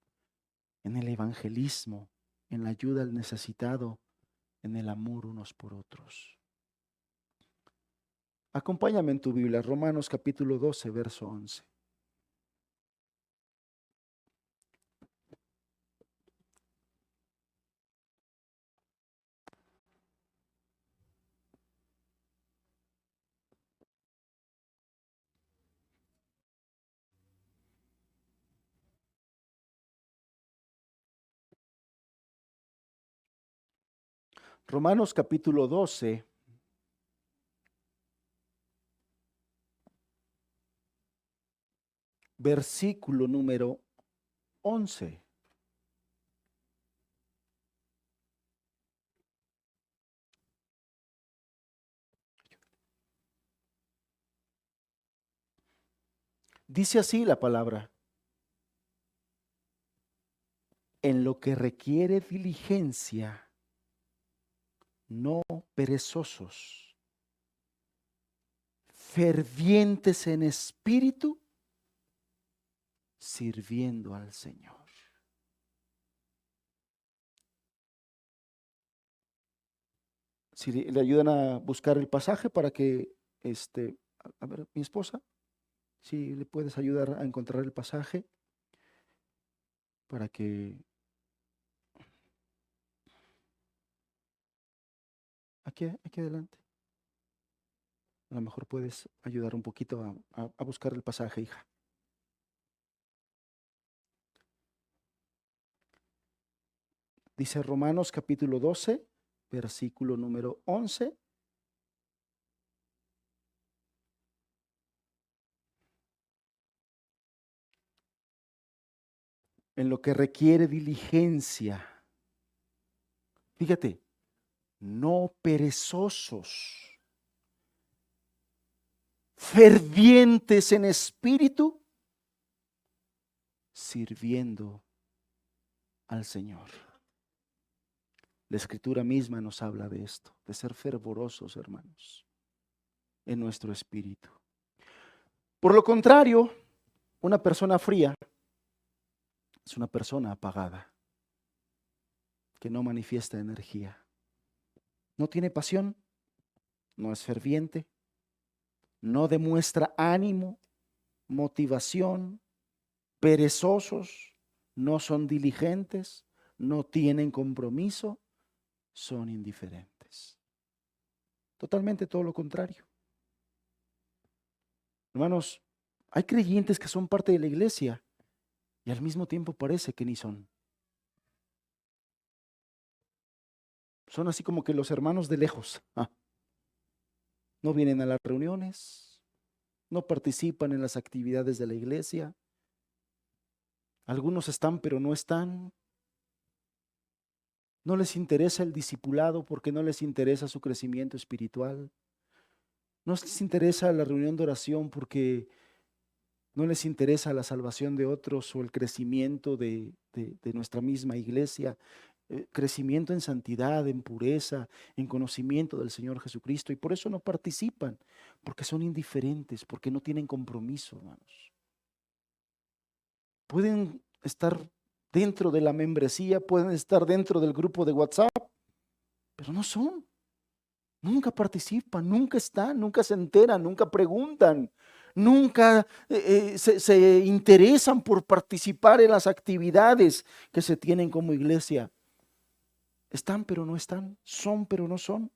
A: en el evangelismo, en la ayuda al necesitado, en el amor unos por otros. Acompáñame en tu Biblia, Romanos capítulo 12, verso 11. Romanos capítulo 12, versículo número 11. Dice así la palabra, en lo que requiere diligencia, no perezosos, fervientes en espíritu, sirviendo al Señor. Si le ayudan a buscar el pasaje para que, a ver, mi esposa, si le puedes ayudar a encontrar el pasaje para que, aquí adelante, a lo mejor puedes ayudar un poquito a buscar el pasaje, hija. Dice Romanos capítulo 12, versículo número 11. En lo que requiere diligencia. Fíjate, no perezosos, fervientes en espíritu, sirviendo al Señor. La Escritura misma nos habla de esto, de ser fervorosos, hermanos, en nuestro espíritu. Por lo contrario, una persona fría es una persona apagada, que no manifiesta energía. No tiene pasión, no es ferviente, no demuestra ánimo, motivación, perezosos, no son diligentes, no tienen compromiso, son indiferentes. Totalmente todo lo contrario. Hermanos, hay creyentes que son parte de la iglesia y al mismo tiempo parece que ni son. Son así como que los hermanos de lejos. No vienen a las reuniones, no participan en las actividades de la iglesia. Algunos están, pero no están. No les interesa el discipulado porque no les interesa su crecimiento espiritual. No les interesa la reunión de oración porque no les interesa la salvación de otros o el crecimiento de nuestra misma iglesia. Crecimiento en santidad, en pureza, en conocimiento del Señor Jesucristo. Y por eso no participan, porque son indiferentes, porque no tienen compromiso, hermanos. Pueden estar dentro de la membresía, pueden estar dentro del grupo de WhatsApp, pero no son. Nunca participan, nunca están, nunca se enteran, nunca preguntan, nunca se interesan por participar en las actividades que se tienen como iglesia. Están pero no están, son pero no son.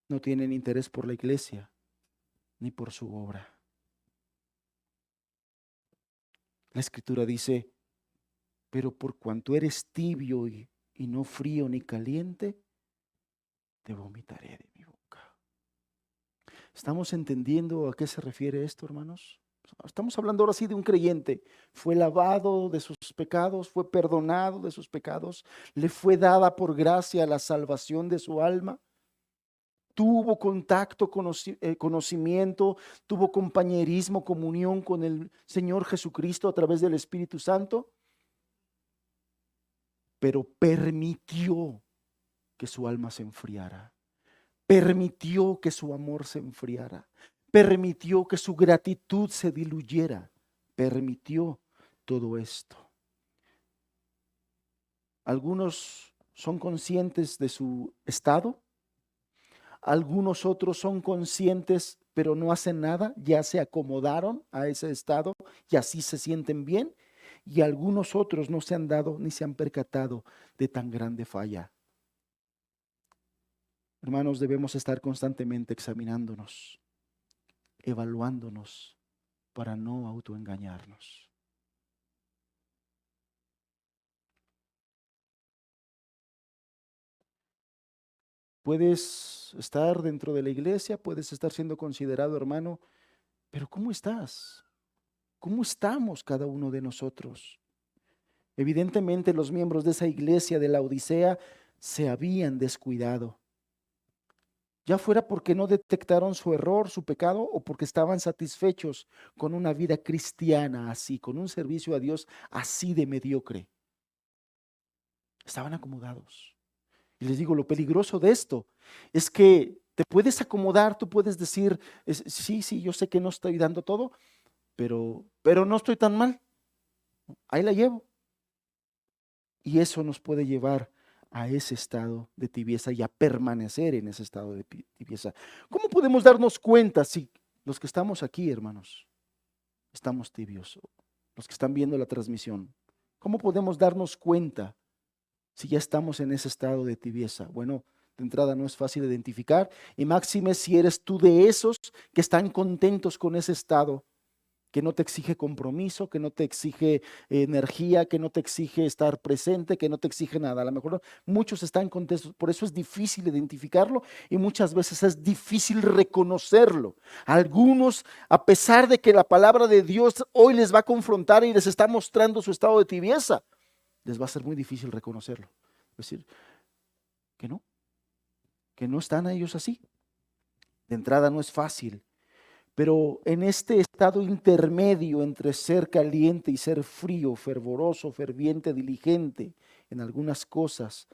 A: No tienen interés por la iglesia ni por su obra. La Escritura dice, pero por cuanto eres tibio y no frío ni caliente, te vomitaré de mi boca. ¿Estamos entendiendo a qué se refiere esto, hermanos? Estamos hablando ahora sí de un creyente. Fue lavado de sus pecados, fue perdonado de sus pecados, le fue dada por gracia la salvación de su alma. Tuvo contacto, conocimiento, tuvo compañerismo, comunión con el Señor Jesucristo a través del Espíritu Santo, pero permitió que su alma se enfriara, permitió que su amor se enfriara, permitió que su gratitud se diluyera, permitió todo esto. Algunos son conscientes de su estado. Algunos otros son conscientes, pero no hacen nada, ya se acomodaron a ese estado y así se sienten bien. Y algunos otros no se han dado ni se han percatado de tan grande falla. Hermanos, debemos estar constantemente examinándonos, evaluándonos para no autoengañarnos. Puedes estar dentro de la iglesia, puedes estar siendo considerado hermano, pero ¿cómo estás? ¿Cómo estamos cada uno de nosotros? Evidentemente los miembros de esa iglesia de la Odisea se habían descuidado. Ya fuera porque no detectaron su error, su pecado, o porque estaban satisfechos con una vida cristiana así, con un servicio a Dios así de mediocre. Estaban acomodados. Y les digo, lo peligroso de esto es que te puedes acomodar, tú puedes decir, sí, yo sé que no estoy dando todo, pero no estoy tan mal. Ahí la llevo. Y eso nos puede llevar a ese estado de tibieza y a permanecer en ese estado de tibieza. ¿Cómo podemos darnos cuenta si los que estamos aquí, hermanos, estamos tibios? Los que están viendo la transmisión, ¿cómo podemos darnos cuenta si ya estamos en ese estado de tibieza? Bueno, de entrada no es fácil identificar, y máxime si eres tú de esos que están contentos con ese estado, que no te exige compromiso, que no te exige energía, que no te exige estar presente, que no te exige nada. A lo mejor muchos están contentos, por eso es difícil identificarlo y muchas veces es difícil reconocerlo. Algunos, a pesar de que la palabra de Dios hoy les va a confrontar y les está mostrando su estado de tibieza, les va a ser muy difícil reconocerlo. Es decir, que no están ellos así. De entrada no es fácil. Pero en este estado intermedio entre ser caliente y ser frío, fervoroso, ferviente, diligente en algunas cosas,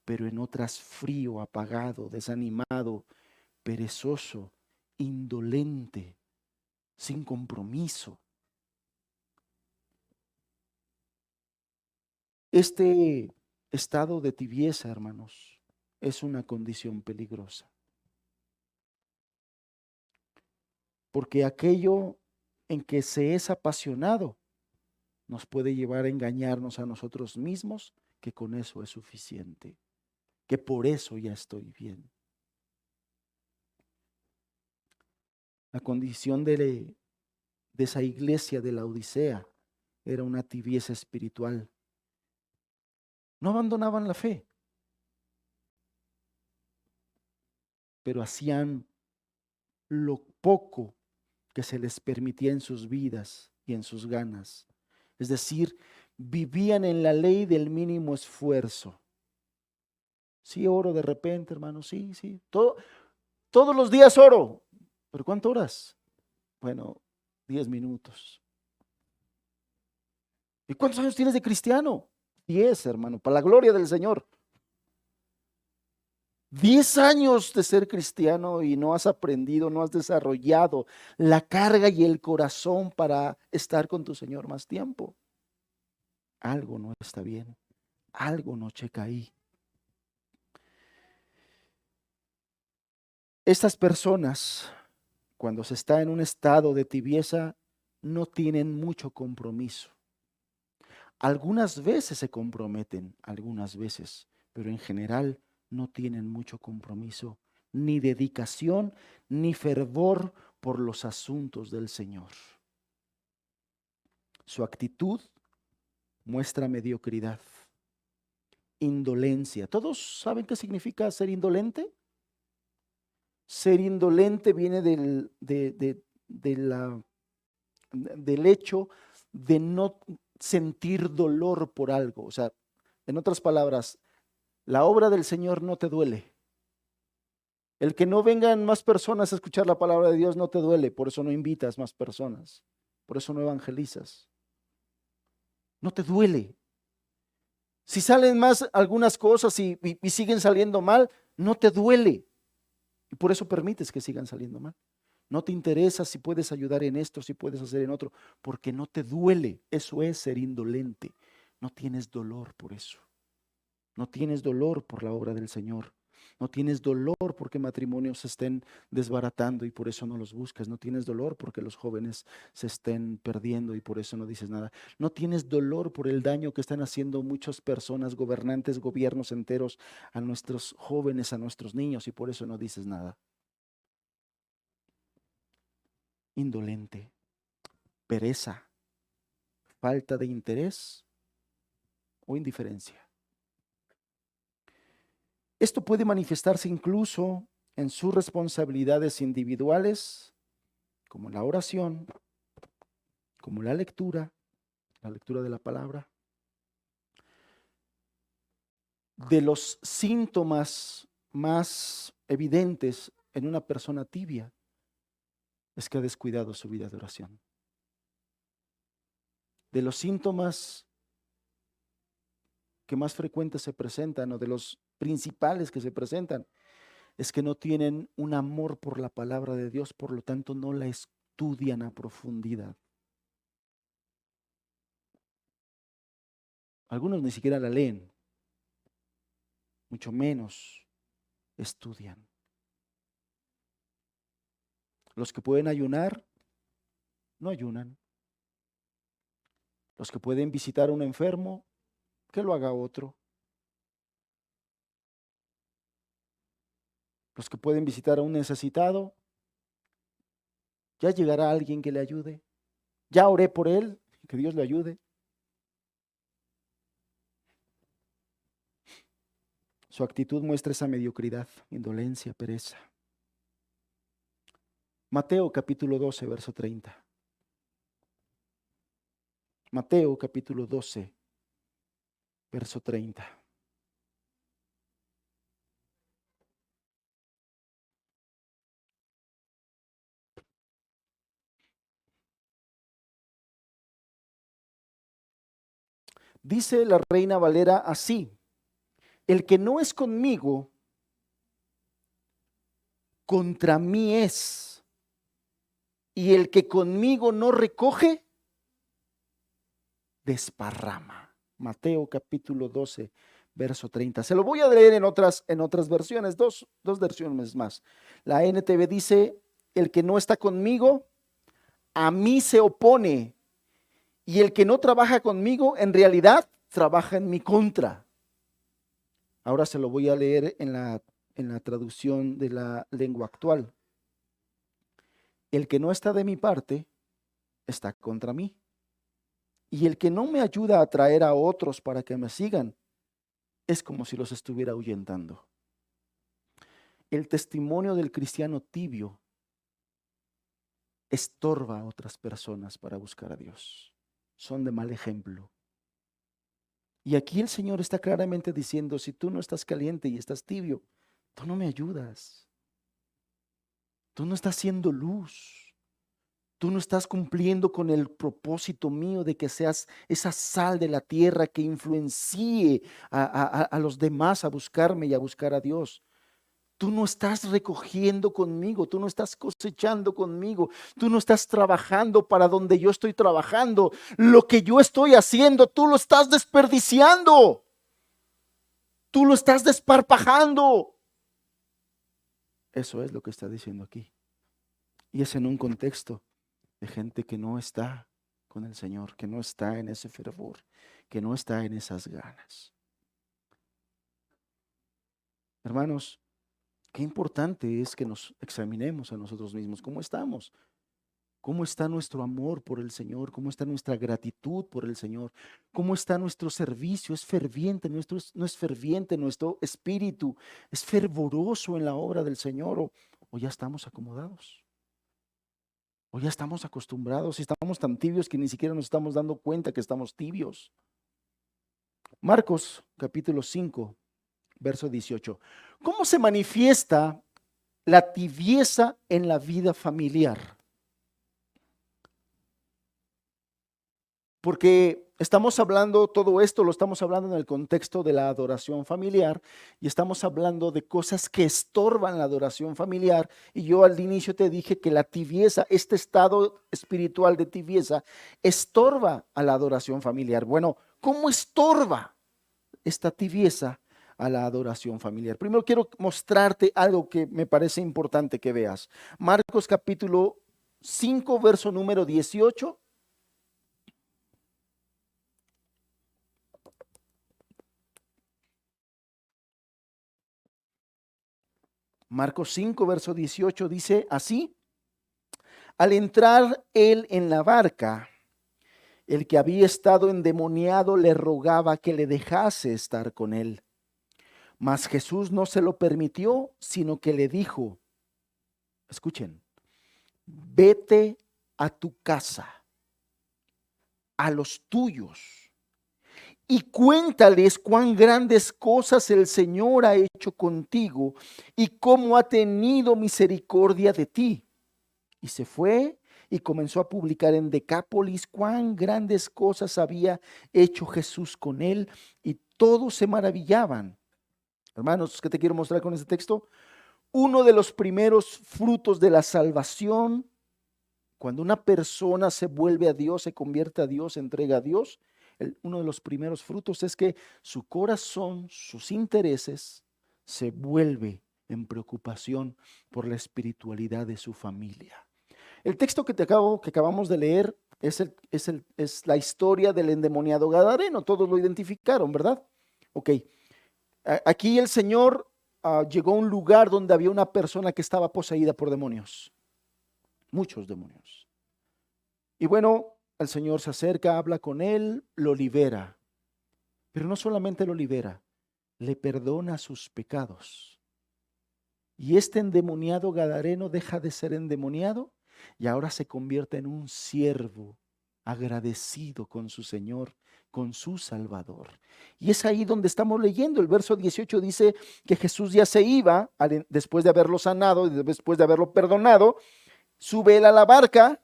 A: pero en otras frío, apagado, desanimado, perezoso, indolente, sin compromiso. Este estado de tibieza, hermanos, es una condición peligrosa. Porque aquello en que se es apasionado nos puede llevar a engañarnos a nosotros mismos que con eso es suficiente, que por eso ya estoy bien. La condición de esa iglesia de la Odisea era una tibieza espiritual. No abandonaban la fe, pero hacían lo poco que se les permitía en sus vidas y en sus ganas. Es decir, vivían en la ley del mínimo esfuerzo. Sí, oro de repente, hermano, sí. Todos los días oro. ¿Pero cuánto horas? Bueno, 10 minutos. ¿Y cuántos años tienes de cristiano? 10, hermano, para la gloria del Señor. 10 años de ser cristiano y no has aprendido, no has desarrollado la carga y el corazón para estar con tu Señor más tiempo. Algo no está bien, algo no checa ahí. Estas personas, cuando se está en un estado de tibieza, no tienen mucho compromiso. Algunas veces se comprometen, algunas veces, pero en general no tienen mucho compromiso, ni dedicación, ni fervor por los asuntos del Señor. Su actitud muestra mediocridad, indolencia. ¿Todos saben qué significa ser indolente? Ser indolente viene del hecho de no sentir dolor por algo. O sea, en otras palabras, la obra del Señor no te duele. El que no vengan más personas a escuchar la palabra de Dios no te duele, por eso no invitas más personas, por eso no evangelizas. No te duele. Si salen más algunas cosas y siguen saliendo mal, no te duele. Y por eso permites que sigan saliendo mal. No te interesa si puedes ayudar en esto, si puedes hacer en otro, porque no te duele. Eso es ser indolente. No tienes dolor por eso. No tienes dolor por la obra del Señor. No tienes dolor porque matrimonios se estén desbaratando y por eso no los buscas. No tienes dolor porque los jóvenes se estén perdiendo y por eso no dices nada. No tienes dolor por el daño que están haciendo muchas personas, gobernantes, gobiernos enteros a nuestros jóvenes, a nuestros niños y por eso no dices nada. Indolente, pereza, falta de interés o indiferencia. Esto puede manifestarse incluso en sus responsabilidades individuales, como la oración, como la lectura de la palabra. De los síntomas más evidentes en una persona tibia es que ha descuidado su vida de oración. De los síntomas que más frecuentes se presentan o de los principales que se presentan es que no tienen un amor por la palabra de Dios, por lo tanto no la estudian a profundidad. Algunos ni siquiera la leen. mucho menos estudian. Los que pueden ayunar, no ayunan. Los que pueden visitar a un enfermo, que lo haga otro. Los que pueden visitar a un necesitado, ya llegará alguien que le ayude. Ya oré por él, que Dios le ayude. Su actitud muestra esa mediocridad, indolencia, pereza. Mateo capítulo 12, verso 30. Mateo capítulo 12, verso 30. Dice la Reina Valera así: el que no es conmigo, contra mí es. Y el que conmigo no recoge, desparrama. Mateo capítulo 12, verso 30. Se lo voy a leer en otras versiones, dos versiones más. La NTV dice: el que no está conmigo, a mí se opone. Y el que no trabaja conmigo, en realidad, trabaja en mi contra. Ahora se lo voy a leer en la traducción de la lengua actual. El que no está de mi parte, está contra mí. Y el que no me ayuda a atraer a otros para que me sigan, es como si los estuviera ahuyentando. El testimonio del cristiano tibio estorba a otras personas para buscar a Dios. Son de mal ejemplo. Y aquí el Señor está claramente diciendo: si tú no estás caliente y estás tibio, tú no me ayudas. Tú no estás siendo luz. Tú no estás cumpliendo con el propósito mío de que seas esa sal de la tierra que influencie a los demás a buscarme y a buscar a Dios. Tú no estás recogiendo conmigo, tú no estás cosechando conmigo, tú no estás trabajando para donde yo estoy trabajando. Lo que yo estoy haciendo, tú lo estás desperdiciando. Tú lo estás desparpajando. Eso es lo que está diciendo aquí. Y es en un contexto de gente que no está con el Señor, que no está en ese fervor, que no está en esas ganas. Hermanos, qué importante es que nos examinemos a nosotros mismos. ¿Cómo estamos? ¿Cómo está nuestro amor por el Señor? ¿Cómo está nuestra gratitud por el Señor? ¿Cómo está nuestro servicio? ¿Es ferviente? ¿No es ferviente nuestro espíritu? ¿Es fervoroso en la obra del Señor? ¿O ya estamos acomodados? ¿O ya estamos acostumbrados y estamos tan tibios que ni siquiera nos estamos dando cuenta que estamos tibios? Marcos capítulo 5, verso 18. ¿Cómo se manifiesta la tibieza en la vida familiar? Porque estamos hablando, todo esto lo estamos hablando en el contexto de la adoración familiar y estamos hablando de cosas que estorban la adoración familiar. Y yo al inicio te dije que la tibieza, este estado espiritual de tibieza, estorba a la adoración familiar. Bueno, ¿cómo estorba esta tibieza a la adoración familiar? Primero quiero mostrarte algo que me parece importante que veas. Marcos capítulo 5, verso número 18. Marcos 5, verso 18 dice así: al entrar él en la barca, el que había estado endemoniado le rogaba que le dejase estar con él. Mas Jesús no se lo permitió, sino que le dijo, escuchen, vete a tu casa, a los tuyos, y cuéntales cuán grandes cosas el Señor ha hecho contigo y cómo ha tenido misericordia de ti. Y se fue y comenzó a publicar en Decápolis cuán grandes cosas había hecho Jesús con él, y todos se maravillaban. Hermanos, ¿qué te quiero mostrar con este texto? Uno de los primeros frutos de la salvación, cuando una persona se vuelve a Dios, se convierte a Dios, se entrega a Dios, Uno de los primeros frutos es que su corazón, sus intereses, se vuelve en preocupación por la espiritualidad de su familia. El texto que acabamos de leer es la historia del endemoniado gadareno. Todos lo identificaron, ¿verdad? Ok. Aquí el Señor llegó a un lugar donde había una persona que estaba poseída por demonios, muchos demonios. Y bueno, el Señor se acerca, habla con él, lo libera. Pero no solamente lo libera, le perdona sus pecados. Y este endemoniado gadareno deja de ser endemoniado y ahora se convierte en un siervo agradecido con su Señor, con su Salvador. Y es ahí donde estamos leyendo. El verso 18 dice que Jesús ya se iba después de haberlo sanado y después de haberlo perdonado. Sube él a la barca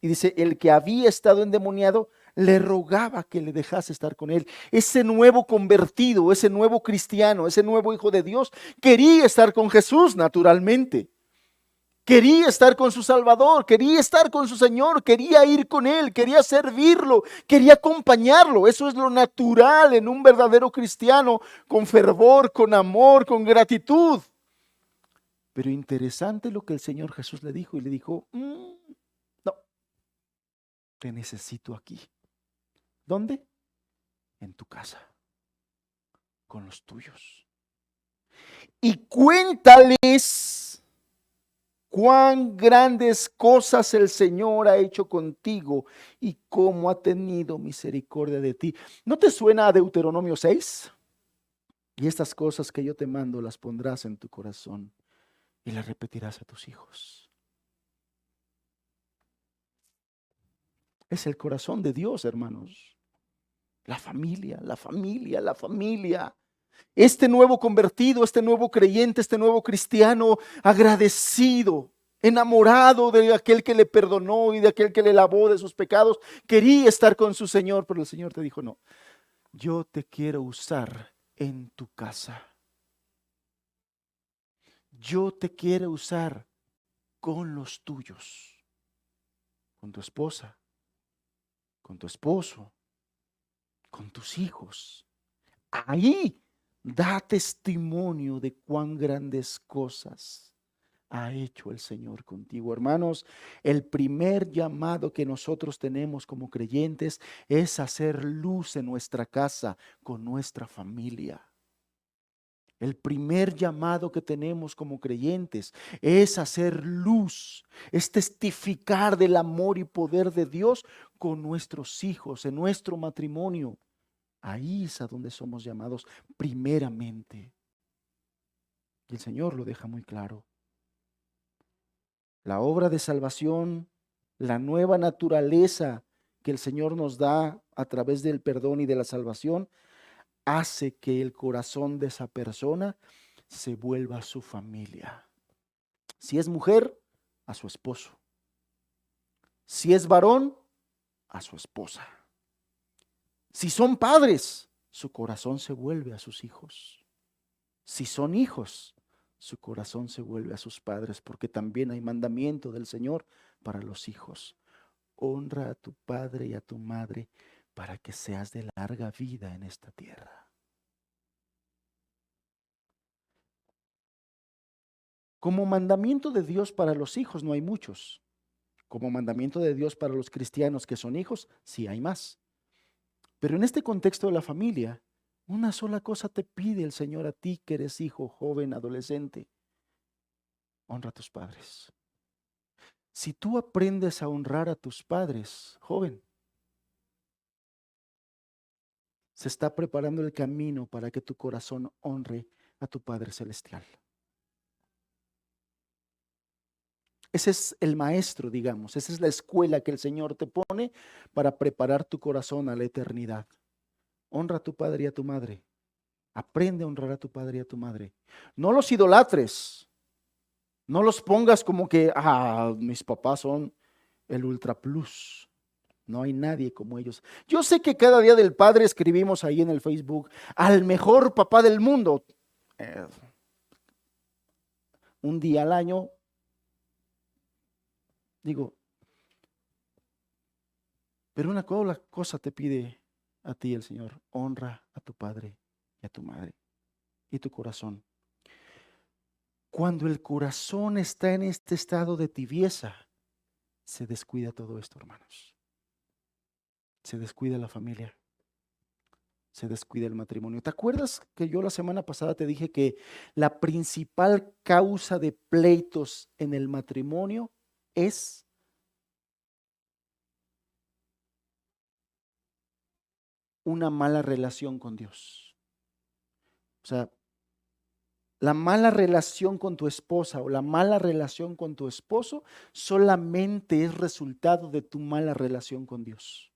A: y dice, el que había estado endemoniado le rogaba que le dejase estar con él. Ese nuevo convertido, ese nuevo cristiano, ese nuevo hijo de Dios, quería estar con Jesús naturalmente. Quería estar con su Salvador, quería estar con su Señor, quería ir con Él, quería servirlo, quería acompañarlo. Eso es lo natural en un verdadero cristiano, con fervor, con amor, con gratitud. Pero interesante lo que el Señor Jesús le dijo y le dijo, no, te necesito aquí. ¿Dónde? En tu casa, con los tuyos. Y cuéntales cuán grandes cosas el Señor ha hecho contigo y cómo ha tenido misericordia de ti. ¿No te suena a Deuteronomio 6? Y estas cosas que yo te mando las pondrás en tu corazón y las repetirás a tus hijos. Es el corazón de Dios, hermanos. La familia, la familia, la familia. Este nuevo convertido, este nuevo creyente, este nuevo cristiano agradecido, enamorado de aquel que le perdonó y de aquel que le lavó de sus pecados, quería estar con su Señor, pero el Señor te dijo, no, yo te quiero usar en tu casa. Yo te quiero usar con los tuyos, con tu esposa, con tu esposo, con tus hijos. Ahí da testimonio de cuán grandes cosas ha hecho el Señor contigo. Hermanos, el primer llamado que nosotros tenemos como creyentes es hacer luz en nuestra casa con nuestra familia. El primer llamado que tenemos como creyentes es hacer luz, es testificar del amor y poder de Dios con nuestros hijos, en nuestro matrimonio. Ahí es a donde somos llamados primeramente. Y el Señor lo deja muy claro. La obra de salvación, la nueva naturaleza que el Señor nos da a través del perdón y de la salvación, hace que el corazón de esa persona se vuelva a su familia. Si es mujer, a su esposo. Si es varón, a su esposa. Si son padres, su corazón se vuelve a sus hijos. Si son hijos, su corazón se vuelve a sus padres, porque también hay mandamiento del Señor para los hijos. Honra a tu padre y a tu madre para que seas de larga vida en esta tierra. Como mandamiento de Dios para los hijos no hay muchos. Como mandamiento de Dios para los cristianos que son hijos, sí hay más. Pero en este contexto de la familia, una sola cosa te pide el Señor a ti que eres hijo, joven, adolescente. Honra a tus padres. Si tú aprendes a honrar a tus padres, joven, se está preparando el camino para que tu corazón honre a tu Padre Celestial. Ese es el maestro, digamos, esa es la escuela que el Señor te pone para preparar tu corazón a la eternidad. Honra a tu padre y a tu madre. Aprende a honrar a tu padre y a tu madre. No los idolatres. No los pongas como que, mis papás son el ultra plus. No hay nadie como ellos. Yo sé que cada día del padre escribimos ahí en el Facebook al mejor papá del mundo. Un día al año. Digo, pero una cosa te pide a ti el Señor: honra a tu padre y a tu madre. Y tu corazón. Cuando el corazón está en este estado de tibieza, se descuida todo esto, hermanos. Se descuida la familia. Se descuida el matrimonio. ¿Te acuerdas que yo la semana pasada te dije que la principal causa de pleitos en el matrimonio es una mala relación con Dios? O sea, la mala relación con tu esposa o la mala relación con tu esposo solamente es resultado de tu mala relación con Dios.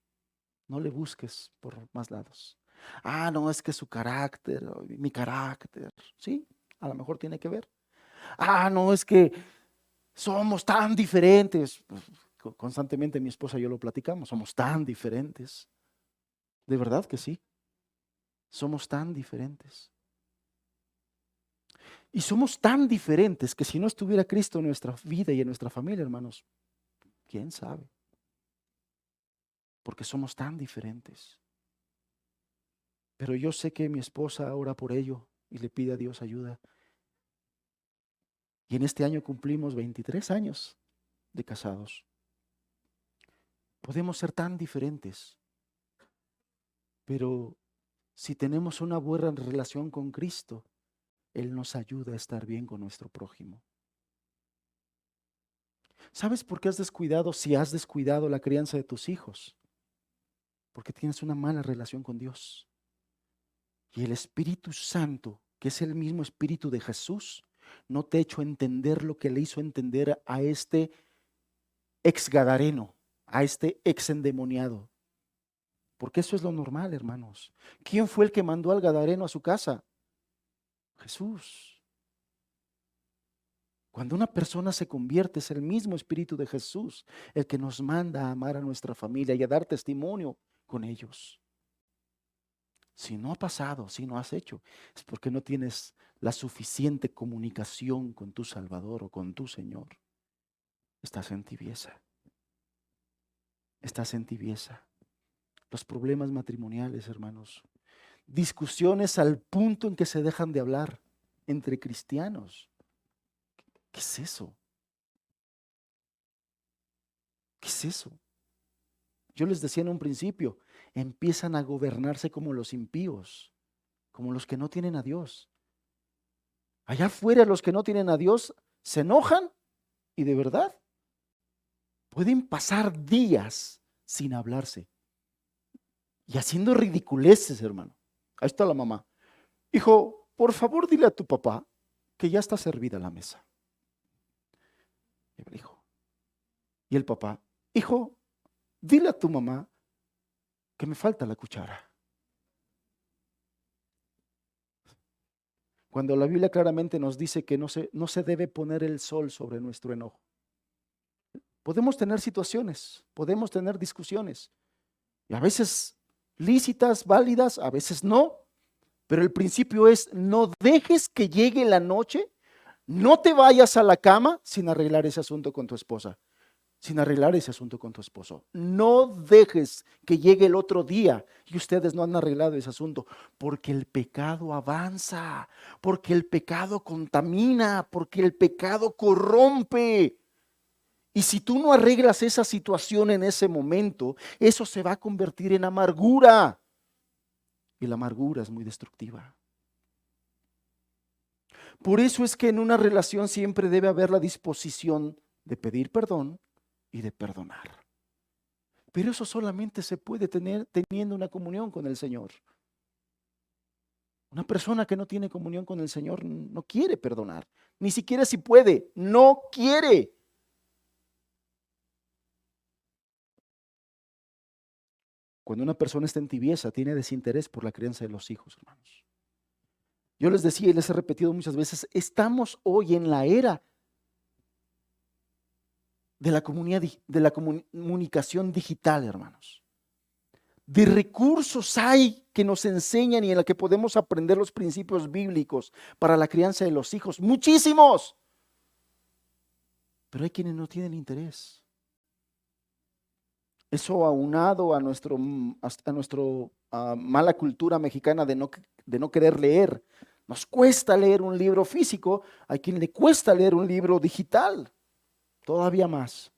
A: No le busques por más lados. No, es que su carácter, mi carácter, sí, a lo mejor tiene que ver. No, es que somos tan diferentes. Pues, constantemente mi esposa y yo lo platicamos, somos tan diferentes. De verdad que sí, somos tan diferentes. Y somos tan diferentes que si no estuviera Cristo en nuestra vida y en nuestra familia, hermanos, quién sabe. Porque somos tan diferentes. Pero yo sé que mi esposa ora por ello y le pide a Dios ayuda. Y en este año cumplimos 23 años de casados. Podemos ser tan diferentes, pero si tenemos una buena relación con Cristo, Él nos ayuda a estar bien con nuestro prójimo. ¿Sabes por qué has descuidado, si has descuidado la crianza de tus hijos? Porque tienes una mala relación con Dios. Y el Espíritu Santo, que es el mismo Espíritu de Jesús, no te ha hecho entender lo que le hizo entender a este ex gadareno, a este ex endemoniado. Porque eso es lo normal, hermanos. ¿Quién fue el que mandó al gadareno a su casa? Jesús. Cuando una persona se convierte, es el mismo Espíritu de Jesús el que nos manda a amar a nuestra familia y a dar testimonio con ellos. Si no ha pasado, si no has hecho, es porque no tienes la suficiente comunicación con tu Salvador o con tu Señor. Estás en tibieza. Estás en tibieza. Los problemas matrimoniales, hermanos. Discusiones al punto en que se dejan de hablar entre cristianos. ¿Qué es eso? ¿Qué es eso? Yo les decía en un principio, empiezan a gobernarse como los impíos, como los que no tienen a Dios. Allá afuera los que no tienen a Dios se enojan y de verdad pueden pasar días sin hablarse y haciendo ridiculeces, hermano. Ahí está la mamá. Hijo, por favor dile a tu papá que ya está servida la mesa. Y el hijo. Y el papá, hijo, dile a tu mamá que me falta la cuchara. Cuando la Biblia claramente nos dice que no se debe poner el sol sobre nuestro enojo. Podemos tener situaciones, podemos tener discusiones, y a veces lícitas, válidas, a veces no, pero el principio es: no dejes que llegue la noche, no te vayas a la cama sin arreglar ese asunto con tu esposa, sin arreglar ese asunto con tu esposo. No dejes que llegue el otro día y ustedes no han arreglado ese asunto, porque el pecado avanza, porque el pecado contamina, porque el pecado corrompe. Y si tú no arreglas esa situación en ese momento, eso se va a convertir en amargura. Y la amargura es muy destructiva. Por eso es que en una relación siempre debe haber la disposición de pedir perdón y de perdonar. Pero eso solamente se puede tener teniendo una comunión con el Señor. Una persona que no tiene comunión con el Señor no quiere perdonar. Ni siquiera si puede, no quiere. Cuando una persona está en tibieza, tiene desinterés por la crianza de los hijos, hermanos. Yo les decía y les he repetido muchas veces, estamos hoy en la era de la comunicación digital, hermanos. De recursos hay que nos enseñan y en la que podemos aprender los principios bíblicos para la crianza de los hijos. Muchísimos. Pero hay quienes no tienen interés. Eso aunado a nuestro mala cultura mexicana de no querer leer. Nos cuesta leer un libro físico, a quien le cuesta leer un libro digital, todavía más.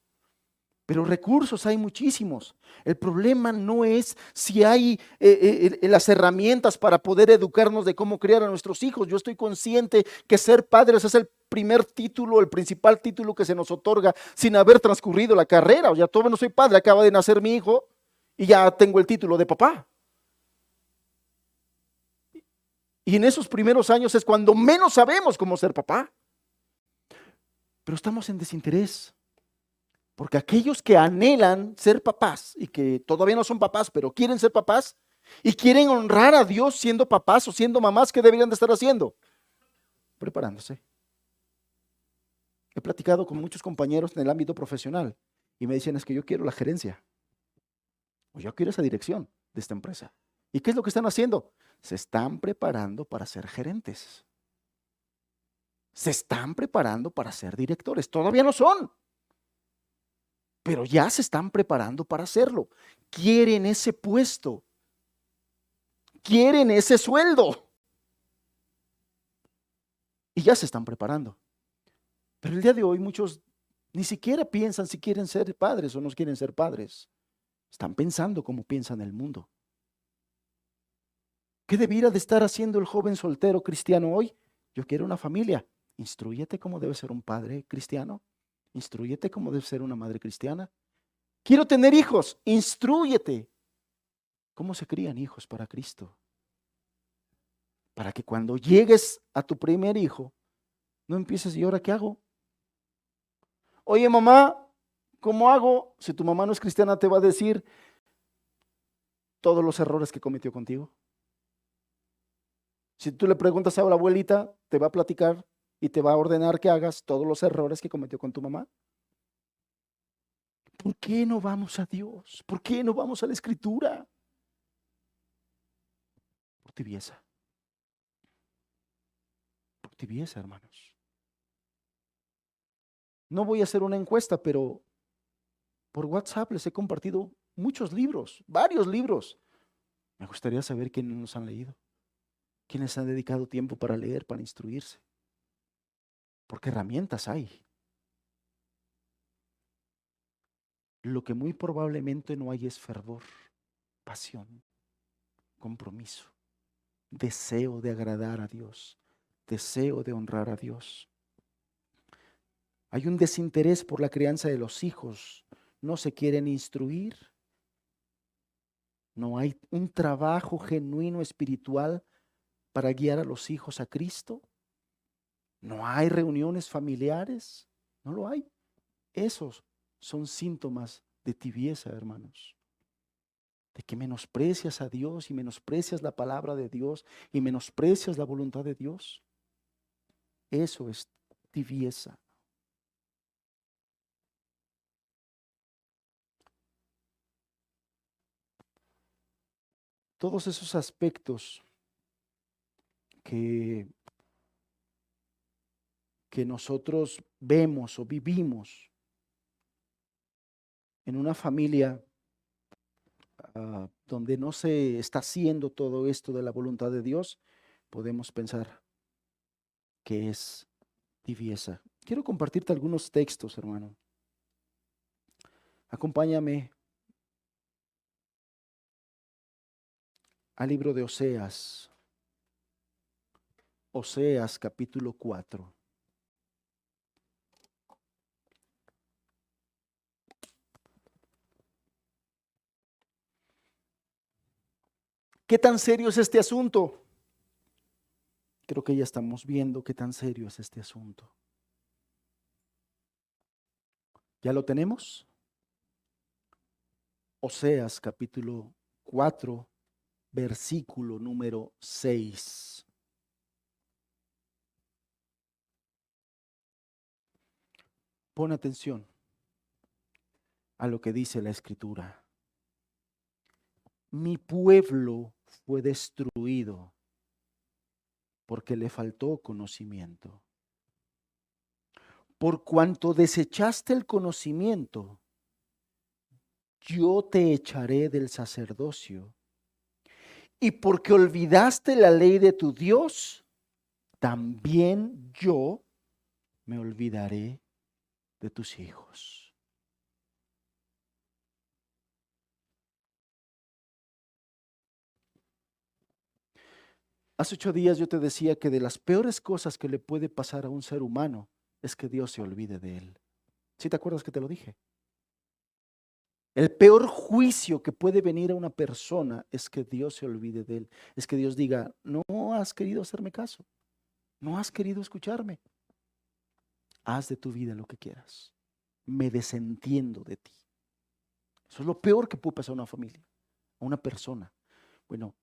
A: Pero recursos hay muchísimos. El problema no es si hay las herramientas para poder educarnos de cómo criar a nuestros hijos. Yo estoy consciente que ser padres es el primer título, el principal título que se nos otorga sin haber transcurrido la carrera. O sea, todavía no soy padre, acaba de nacer mi hijo y ya tengo el título de papá. Y en esos primeros años es cuando menos sabemos cómo ser papá. Pero estamos en desinterés. Porque aquellos que anhelan ser papás y que todavía no son papás, pero quieren ser papás y quieren honrar a Dios siendo papás o siendo mamás, ¿qué deberían de estar haciendo? Preparándose. He platicado con muchos compañeros en el ámbito profesional y me dicen, es que yo quiero la gerencia o yo quiero esa dirección de esta empresa. ¿Y qué es lo que están haciendo? Se están preparando para ser gerentes. Se están preparando para ser directores. Todavía no son, pero ya se están preparando para hacerlo. Quieren ese puesto. Quieren ese sueldo. Y ya se están preparando. Pero el día de hoy muchos ni siquiera piensan si quieren ser padres o no quieren ser padres. Están pensando como piensan el mundo. ¿Qué debiera de estar haciendo el joven soltero cristiano hoy? Yo quiero una familia. Instrúyete cómo debe ser un padre cristiano. Instrúyete cómo debe ser una madre cristiana. Quiero tener hijos. Instrúyete cómo se crían hijos para Cristo. Para que cuando llegues a tu primer hijo, no empieces, ¿y ahora qué hago? Oye, mamá, ¿cómo hago? Si tu mamá no es cristiana, te va a decir todos los errores que cometió contigo. Si tú le preguntas a la abuelita, te va a platicar y te va a ordenar que hagas todos los errores que cometió con tu mamá. ¿Por qué no vamos a Dios? ¿Por qué no vamos a la Escritura? Por tibieza. Por tibieza, hermanos. No voy a hacer una encuesta, pero por WhatsApp les he compartido muchos libros, varios libros. Me gustaría saber quiénes los han leído, quiénes han dedicado tiempo para leer, para instruirse. Porque herramientas hay. Lo que muy probablemente no hay es fervor, pasión, compromiso, deseo de agradar a Dios, deseo de honrar a Dios. Hay un desinterés por la crianza de los hijos. No se quieren instruir. No hay un trabajo genuino espiritual para guiar a los hijos a Cristo. No hay reuniones familiares. No lo hay. Esos son síntomas de tibieza, hermanos. De que menosprecias a Dios y menosprecias la palabra de Dios y menosprecias la voluntad de Dios. Eso es tibieza. Todos esos aspectos que nosotros vemos o vivimos en una familia donde no se está haciendo todo esto de la voluntad de Dios, podemos pensar que es tibieza. Quiero compartirte algunos textos, hermano. Acompáñame al libro de Oseas. Oseas capítulo 4. ¿Qué tan serio es este asunto? Creo que ya estamos viendo qué tan serio es este asunto. ¿Ya lo tenemos? Oseas capítulo 4, versículo número 6. Pon atención a lo que dice la Escritura. Mi pueblo fue destruido porque le faltó conocimiento. Por cuanto desechaste el conocimiento, yo te echaré del sacerdocio, y porque olvidaste la ley de tu Dios, también yo me olvidaré de tus hijos. Hace 8 días yo te decía que de las peores cosas que le puede pasar a un ser humano es que Dios se olvide de él. ¿Sí te acuerdas que te lo dije? El peor juicio que puede venir a una persona es que Dios se olvide de él. Es que Dios diga, no has querido hacerme caso, no has querido escucharme. Haz de tu vida lo que quieras. Me desentiendo de ti. Eso es lo peor que puede pasar a una familia, a una persona. Bueno,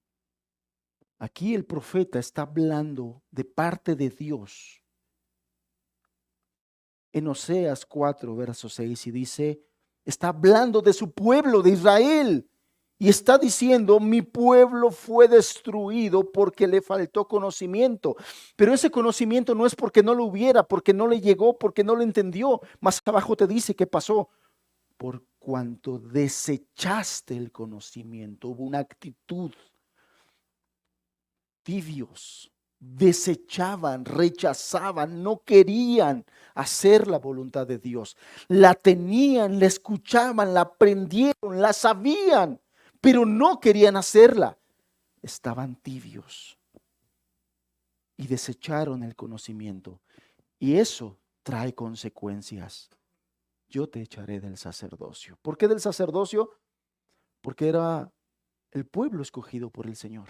A: aquí el profeta está hablando de parte de Dios en Oseas 4, verso 6, y dice, está hablando de su pueblo, de Israel, y está diciendo, mi pueblo fue destruido porque le faltó conocimiento. Pero ese conocimiento no es porque no lo hubiera, porque no le llegó, porque no lo entendió. Más abajo te dice qué pasó. Por cuanto desechaste el conocimiento, hubo una actitud. Tibios, desechaban, rechazaban, no querían hacer la voluntad de Dios. La tenían, la escuchaban, la aprendieron, la sabían, pero no querían hacerla. Estaban tibios y desecharon el conocimiento. Y eso trae consecuencias. Yo te echaré del sacerdocio. ¿Por qué del sacerdocio? Porque era el pueblo escogido por el Señor.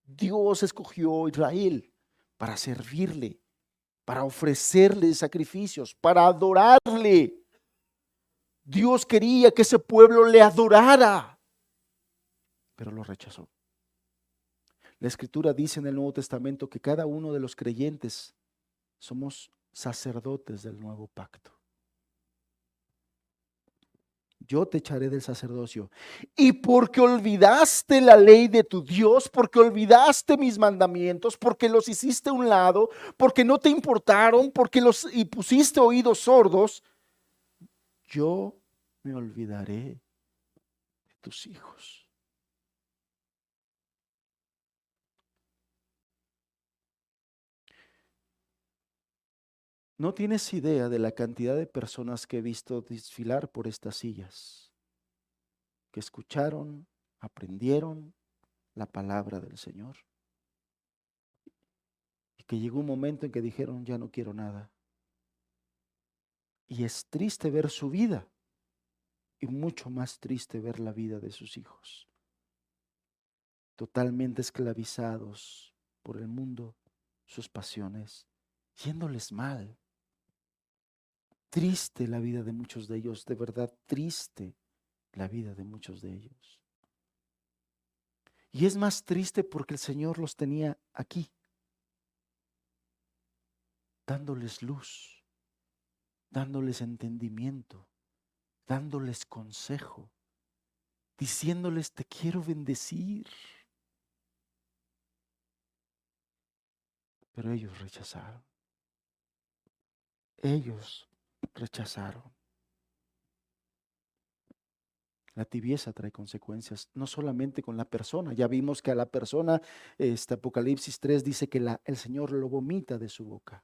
A: Dios escogió a Israel para servirle, para ofrecerle sacrificios, para adorarle. Dios quería que ese pueblo le adorara, pero lo rechazó. La Escritura dice en el Nuevo Testamento que cada uno de los creyentes somos sacerdotes del nuevo pacto. Yo te echaré del sacerdocio. Y porque olvidaste la ley de tu Dios, porque olvidaste mis mandamientos, porque los hiciste a un lado, porque no te importaron, porque los y pusiste oídos sordos, yo me olvidaré de tus hijos. No tienes idea de la cantidad de personas que he visto desfilar por estas sillas, que escucharon, aprendieron la palabra del Señor y que llegó un momento en que dijeron, ya no quiero nada. Y es triste ver su vida y mucho más triste ver la vida de sus hijos, totalmente esclavizados por el mundo, sus pasiones, yéndoles mal. Triste la vida de muchos de ellos, de verdad triste la vida de muchos de ellos. Y es más triste porque el Señor los tenía aquí, dándoles luz, dándoles entendimiento, dándoles consejo, diciéndoles te quiero bendecir. Pero ellos rechazaron. Ellos rechazaron. La tibieza trae consecuencias, no solamente con la persona. Ya vimos que a la persona, Apocalipsis 3 dice que el Señor lo vomita de su boca.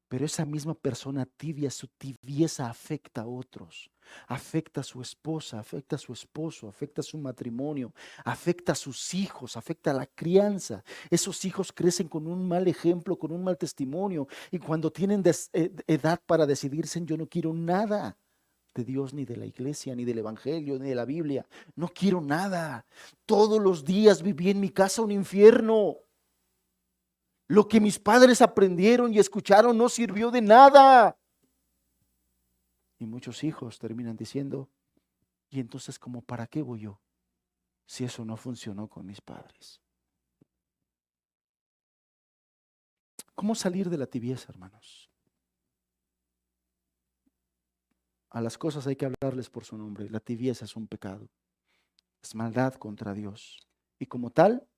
A: Pero esa misma persona tibia, su tibieza afecta a otros, afecta a su esposa, afecta a su esposo, afecta a su matrimonio, afecta a sus hijos, afecta a la crianza. Esos hijos crecen con un mal ejemplo, con un mal testimonio, y cuando tienen edad para decidirse, yo no quiero nada de Dios, ni de la iglesia, ni del evangelio, ni de la Biblia. No quiero nada. Todos los días viví en mi casa un infierno. Lo que mis padres aprendieron y escucharon no sirvió de nada. Y muchos hijos terminan diciendo, ¿y entonces como para qué voy yo si eso no funcionó con mis padres? ¿Cómo salir de la tibieza, hermanos? A las cosas hay que hablarles por su nombre. La tibieza es un pecado, es maldad contra Dios. Y como tal,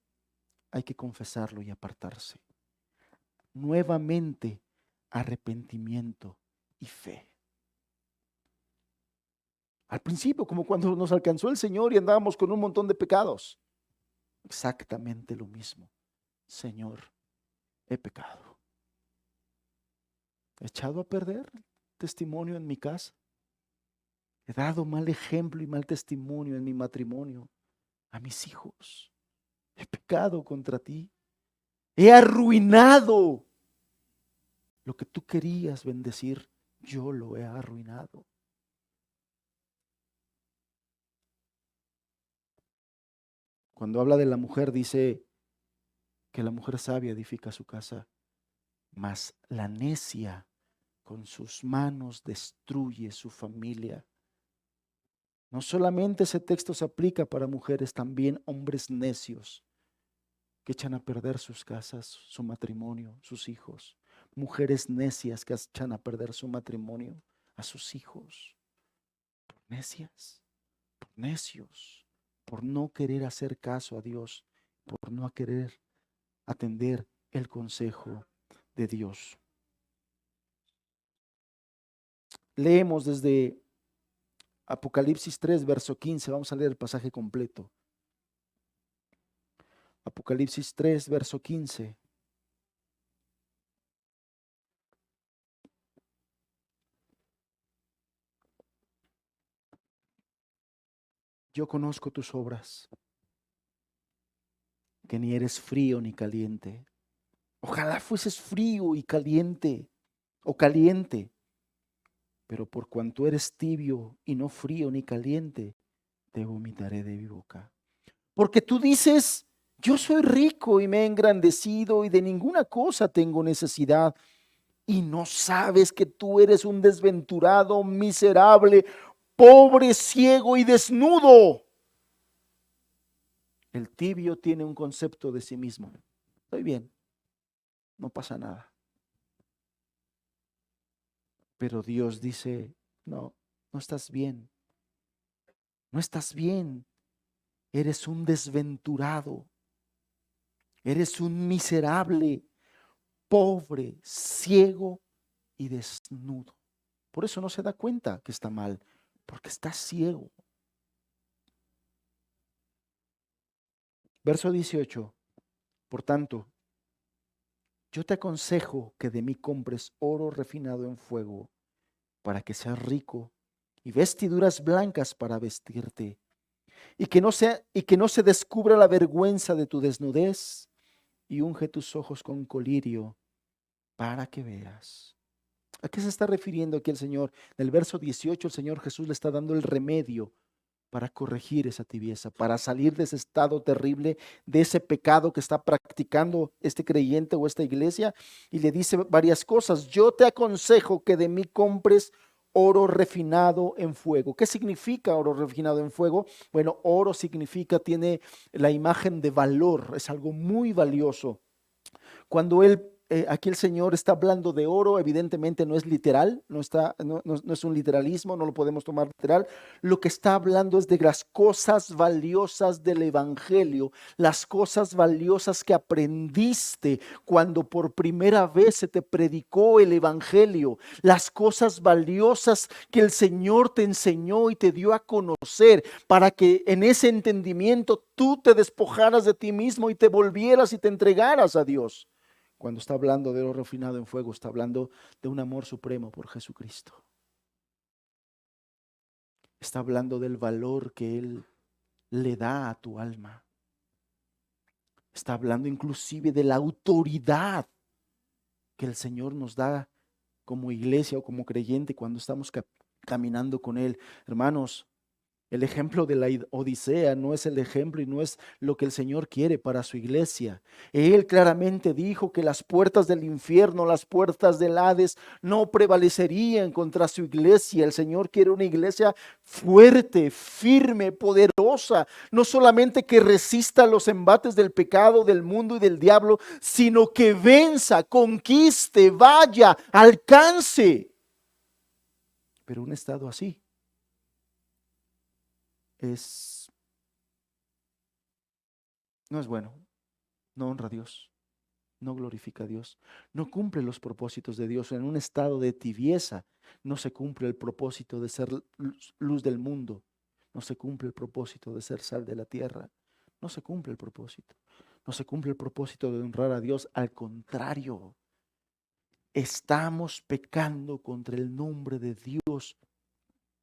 A: hay que confesarlo y apartarse. Nuevamente, arrepentimiento y fe. Al principio, como cuando nos alcanzó el Señor y andábamos con un montón de pecados. Exactamente lo mismo. Señor, he pecado. He echado a perder testimonio en mi casa. He dado mal ejemplo y mal testimonio en mi matrimonio a mis hijos. He pecado contra ti. He arruinado lo que tú querías bendecir. Yo lo he arruinado. Cuando habla de la mujer, dice que la mujer sabia edifica su casa, mas la necia con sus manos destruye su familia. No solamente ese texto se aplica para mujeres, también hombres necios que echan a perder sus casas, su matrimonio, sus hijos. Mujeres necias que echan a perder su matrimonio, a sus hijos. Por necias, por necios, por no querer hacer caso a Dios, por no querer atender el consejo de Dios. Leemos desde Apocalipsis 3, verso 15. Vamos a leer el pasaje completo. Apocalipsis 3, verso 15. Yo conozco tus obras, que ni eres frío ni caliente. Ojalá fueses frío y caliente o caliente, pero por cuanto eres tibio y no frío ni caliente, te vomitaré de mi boca. Porque tú dices, yo soy rico y me he engrandecido y de ninguna cosa tengo necesidad, y no sabes que tú eres un desventurado, miserable, pobre, ciego y desnudo. El tibio tiene un concepto de sí mismo. Estoy bien, no pasa nada. Pero Dios dice, no, no estás bien. No estás bien. Eres un desventurado. Eres un miserable, pobre, ciego y desnudo. Por eso no se da cuenta que está mal, porque está ciego. Verso 18. Por tanto, yo te aconsejo que de mí compres oro refinado en fuego, para que seas rico, y vestiduras blancas para vestirte, y que no se descubra la vergüenza de tu desnudez, y unge tus ojos con colirio para que veas. ¿A qué se está refiriendo aquí el Señor? En el verso 18 el Señor Jesús le está dando el remedio para corregir esa tibieza, para salir de ese estado terrible, de ese pecado que está practicando este creyente o esta iglesia, y le dice varias cosas. Yo te aconsejo que de mí compres oro refinado en fuego. ¿Qué significa oro refinado en fuego? Bueno, oro significa, tiene la imagen de valor, es algo muy valioso. Cuando aquí el Señor está hablando de oro, evidentemente no es literal, no es un literalismo, no lo podemos tomar literal. Lo que está hablando es de las cosas valiosas del Evangelio, las cosas valiosas que aprendiste cuando por primera vez se te predicó el Evangelio, las cosas valiosas que el Señor te enseñó y te dio a conocer para que en ese entendimiento tú te despojaras de ti mismo y te volvieras y te entregaras a Dios. Cuando está hablando de oro refinado en fuego, está hablando de un amor supremo por Jesucristo. Está hablando del valor que Él le da a tu alma. Está hablando inclusive de la autoridad que el Señor nos da como iglesia o como creyente cuando estamos caminando con Él. Hermanos, el ejemplo de la Odisea no es el ejemplo y no es lo que el Señor quiere para su iglesia. Él claramente dijo que las puertas del infierno, las puertas del Hades no prevalecerían contra su iglesia. El Señor quiere una iglesia fuerte, firme, poderosa, no solamente que resista los embates del pecado, del mundo y del diablo, sino que venza, conquiste, vaya, alcance. Pero un estado así no es bueno, no honra a Dios. no glorifica a Dios, no cumple los propósitos de Dios. En un estado de tibieza no se cumple el propósito de ser luz del mundo, no se cumple el propósito de ser sal de la tierra, no se cumple el propósito, no se cumple el propósito de honrar a Dios. Al contrario, estamos pecando contra el nombre de Dios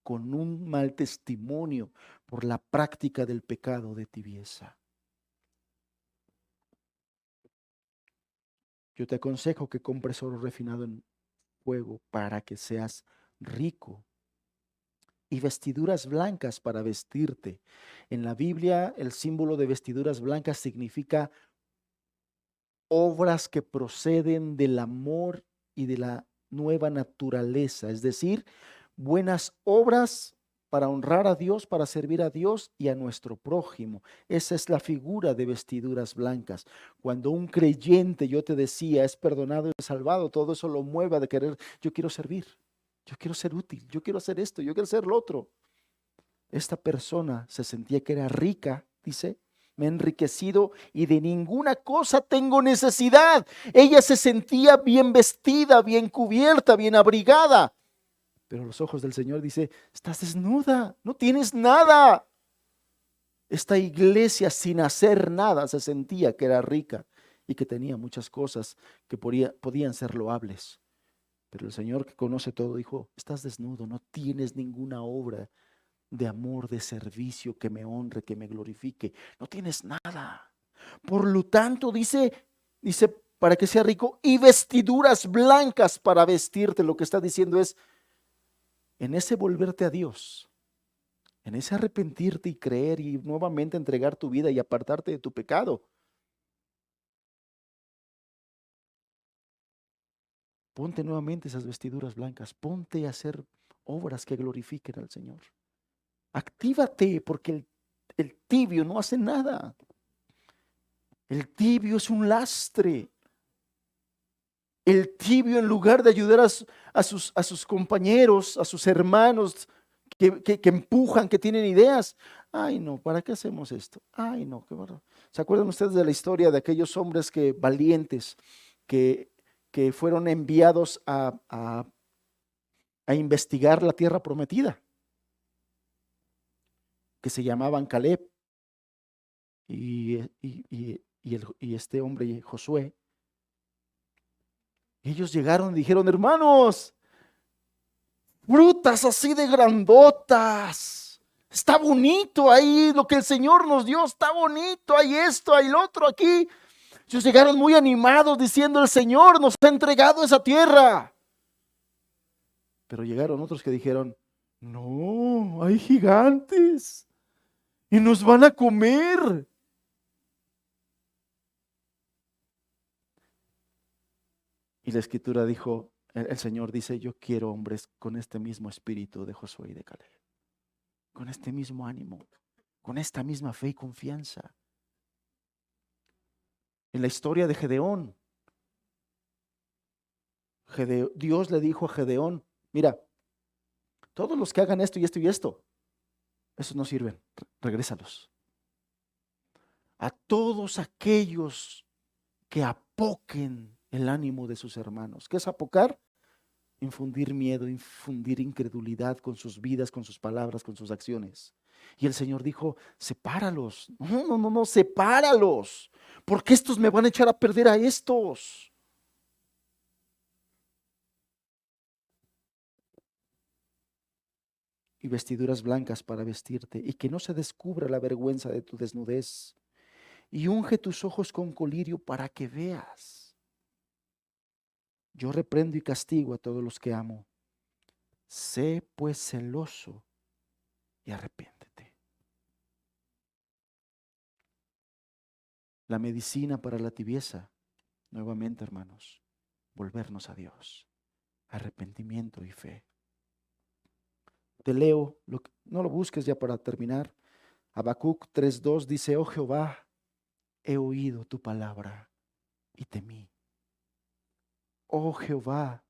A: con un mal testimonio por la práctica del pecado de tibieza. Yo te aconsejo que compres oro refinado en fuego para que seas rico, y vestiduras blancas para vestirte. En la Biblia, el símbolo de vestiduras blancas significa obras que proceden del amor y de la nueva naturaleza, es decir, buenas obras para honrar a Dios, para servir a Dios y a nuestro prójimo. Esa es la figura de vestiduras blancas. Cuando un creyente, yo te decía, es perdonado y salvado, todo eso lo mueve de querer, yo quiero servir, yo quiero ser útil, yo quiero hacer esto, yo quiero hacer lo otro. Esta persona se sentía que era rica, dice, me he enriquecido y de ninguna cosa tengo necesidad. Ella se sentía bien vestida, bien cubierta, bien abrigada. Pero a los ojos del Señor dice, estás desnuda, no tienes nada. Esta iglesia sin hacer nada se sentía que era rica y que tenía muchas cosas que podían ser loables. Pero el Señor, que conoce todo, dijo, estás desnudo, no tienes ninguna obra de amor, de servicio que me honre, que me glorifique. No tienes nada. Por lo tanto, dice, para que sea rico, y vestiduras blancas para vestirte. Lo que está diciendo es, en ese volverte a Dios, en ese arrepentirte y creer y nuevamente entregar tu vida y apartarte de tu pecado, ponte nuevamente esas vestiduras blancas, ponte a hacer obras que glorifiquen al Señor. Actívate, porque el tibio no hace nada. El tibio es un lastre. El tibio, en lugar de ayudar a sus compañeros, a sus hermanos que empujan, que tienen ideas. Ay, no, ¿para qué hacemos esto? Ay, no, qué barro. ¿Se acuerdan ustedes de la historia de aquellos hombres valientes que fueron enviados a investigar la tierra prometida? Que se llamaban Caleb y este hombre Josué. Ellos llegaron y dijeron, hermanos, frutas así de grandotas, está bonito ahí, lo que el Señor nos dio está bonito, hay esto, hay lo otro aquí. Ellos llegaron muy animados diciendo, el Señor nos ha entregado esa tierra. Pero llegaron otros que dijeron, no, hay gigantes y nos van a comer. Y la escritura dijo, el Señor dice, yo quiero hombres con este mismo espíritu de Josué y de Caleb, con este mismo ánimo, con esta misma fe y confianza. En la historia de Gedeón, Dios le dijo a Gedeón, mira, todos los que hagan esto y esto y esto, esos no sirven, regrésalos. A todos aquellos que apoquen el ánimo de sus hermanos. ¿Qué es apocar? Infundir miedo, infundir incredulidad con sus vidas, con sus palabras, con sus acciones. Y el Señor dijo, sepáralos. No, sepáralos. Porque estos me van a echar a perder a estos. Y vestiduras blancas para vestirte, y que no se descubra la vergüenza de tu desnudez. Y unge tus ojos con colirio para que veas. Yo reprendo y castigo a todos los que amo. Sé pues celoso y arrepiéntete. La medicina para la tibieza, nuevamente, hermanos, volvernos a Dios, arrepentimiento y fe. Te leo, no lo busques ya para terminar. Habacuc 3:2 dice, oh Jehová, he oído tu palabra y temí. Oh Jehová,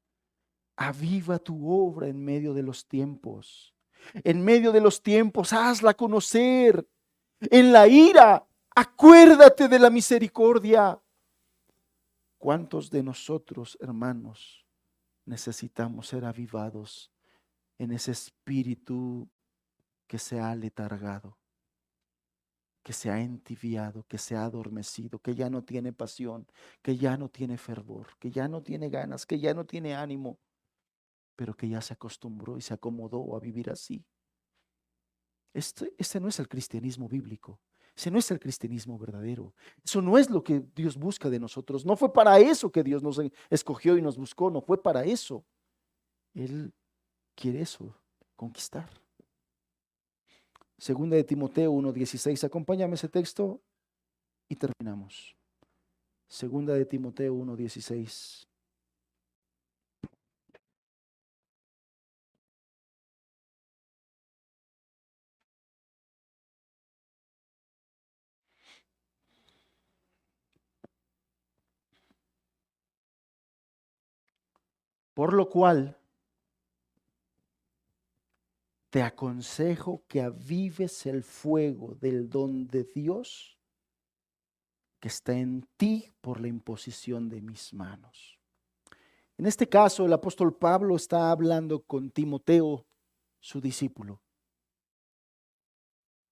A: aviva tu obra en medio de los tiempos. En medio de los tiempos, hazla conocer. En la ira, acuérdate de la misericordia. ¿Cuántos de nosotros, hermanos, necesitamos ser avivados en ese espíritu que se ha letargado, que se ha entibiado, que se ha adormecido, que ya no tiene pasión, que ya no tiene fervor, que ya no tiene ganas, que ya no tiene ánimo, pero que ya se acostumbró y se acomodó a vivir así? Este no es el cristianismo bíblico. Ese no es el cristianismo verdadero. Eso no es lo que Dios busca de nosotros. No fue para eso que Dios nos escogió y nos buscó. No fue para eso. Él quiere eso, conquistar. Segunda de Timoteo 1:16. Acompáñame ese texto y terminamos. Segunda de Timoteo 1:16. Por lo cual te aconsejo que avives el fuego del don de Dios que está en ti por la imposición de mis manos. En este caso, el apóstol Pablo está hablando con Timoteo, su discípulo.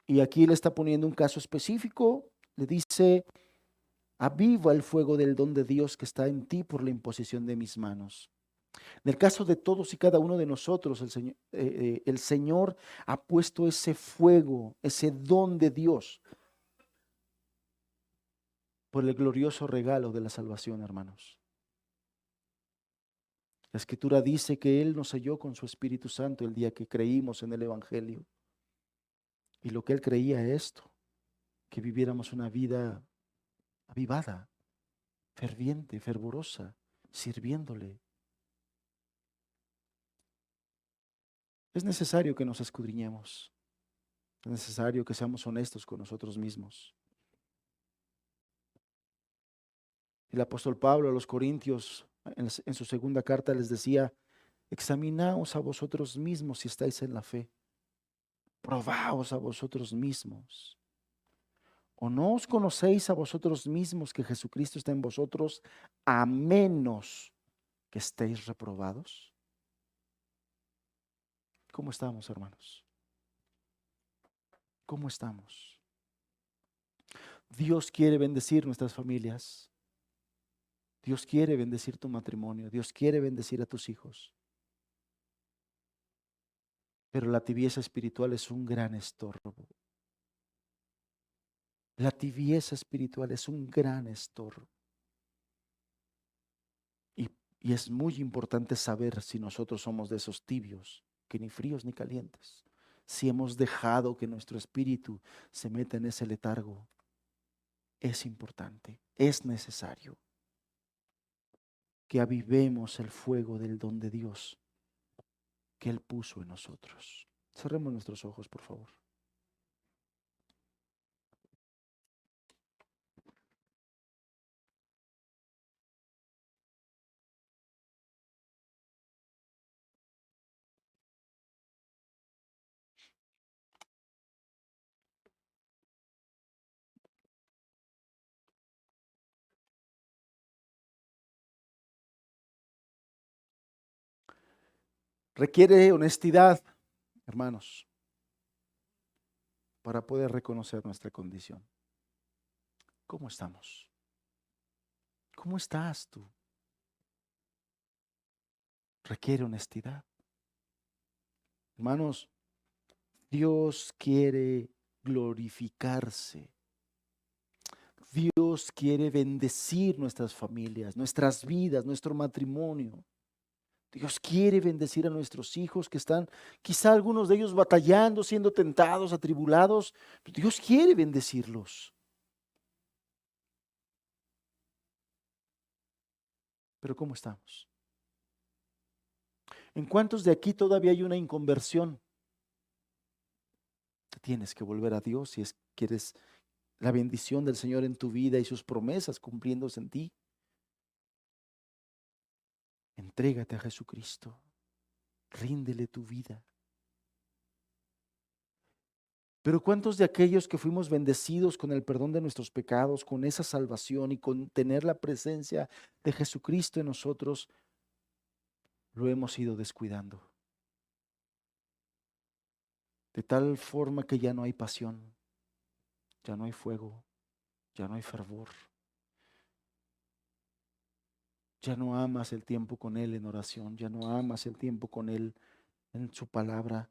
A: Y aquí le está poniendo un caso específico. Le dice: aviva el fuego del don de Dios que está en ti por la imposición de mis manos. En el caso de todos y cada uno de nosotros, el Señor ha puesto ese fuego, ese don de Dios, por el glorioso regalo de la salvación, hermanos. La Escritura dice que Él nos selló con su Espíritu Santo el día que creímos en el Evangelio. Y lo que Él creía es esto: que viviéramos una vida avivada, ferviente, fervorosa, sirviéndole. Es necesario que nos escudriñemos. Es necesario que seamos honestos con nosotros mismos. El apóstol Pablo a los Corintios, en su segunda carta, les decía: examinaos a vosotros mismos si estáis en la fe. Probaos a vosotros mismos. ¿O no os conocéis a vosotros mismos que Jesucristo está en vosotros, a menos que estéis reprobados? ¿Cómo estamos, hermanos? ¿Cómo estamos? Dios quiere bendecir nuestras familias. Dios quiere bendecir tu matrimonio. Dios quiere bendecir a tus hijos. Pero la tibieza espiritual es un gran estorbo. La tibieza espiritual es un gran estorbo. Y es muy importante saber si nosotros somos de esos tibios, que ni fríos ni calientes. Si hemos dejado que nuestro espíritu se meta en ese letargo. Es importante, es necesario que avivemos el fuego del don de Dios que Él puso en nosotros. Cerremos nuestros ojos, por favor. Requiere honestidad, hermanos, para poder reconocer nuestra condición. ¿Cómo estamos? ¿Cómo estás tú? Requiere honestidad. Hermanos, Dios quiere glorificarse. Dios quiere bendecir nuestras familias, nuestras vidas, nuestro matrimonio. Dios quiere bendecir a nuestros hijos que están, quizá algunos de ellos batallando, siendo tentados, atribulados. Pero Dios quiere bendecirlos. Pero ¿cómo estamos? ¿En cuántos de aquí todavía hay una inconversión? Tienes que volver a Dios si quieres la bendición del Señor en tu vida y sus promesas cumpliéndose en ti. Entrégate a Jesucristo. Ríndele tu vida. Pero ¿cuántos de aquellos que fuimos bendecidos con el perdón de nuestros pecados, con esa salvación y con tener la presencia de Jesucristo en nosotros, lo hemos ido descuidando? De tal forma que ya no hay pasión, ya no hay fuego, ya no hay fervor, ya no amas el tiempo con Él en oración, ya no amas el tiempo con Él en su palabra,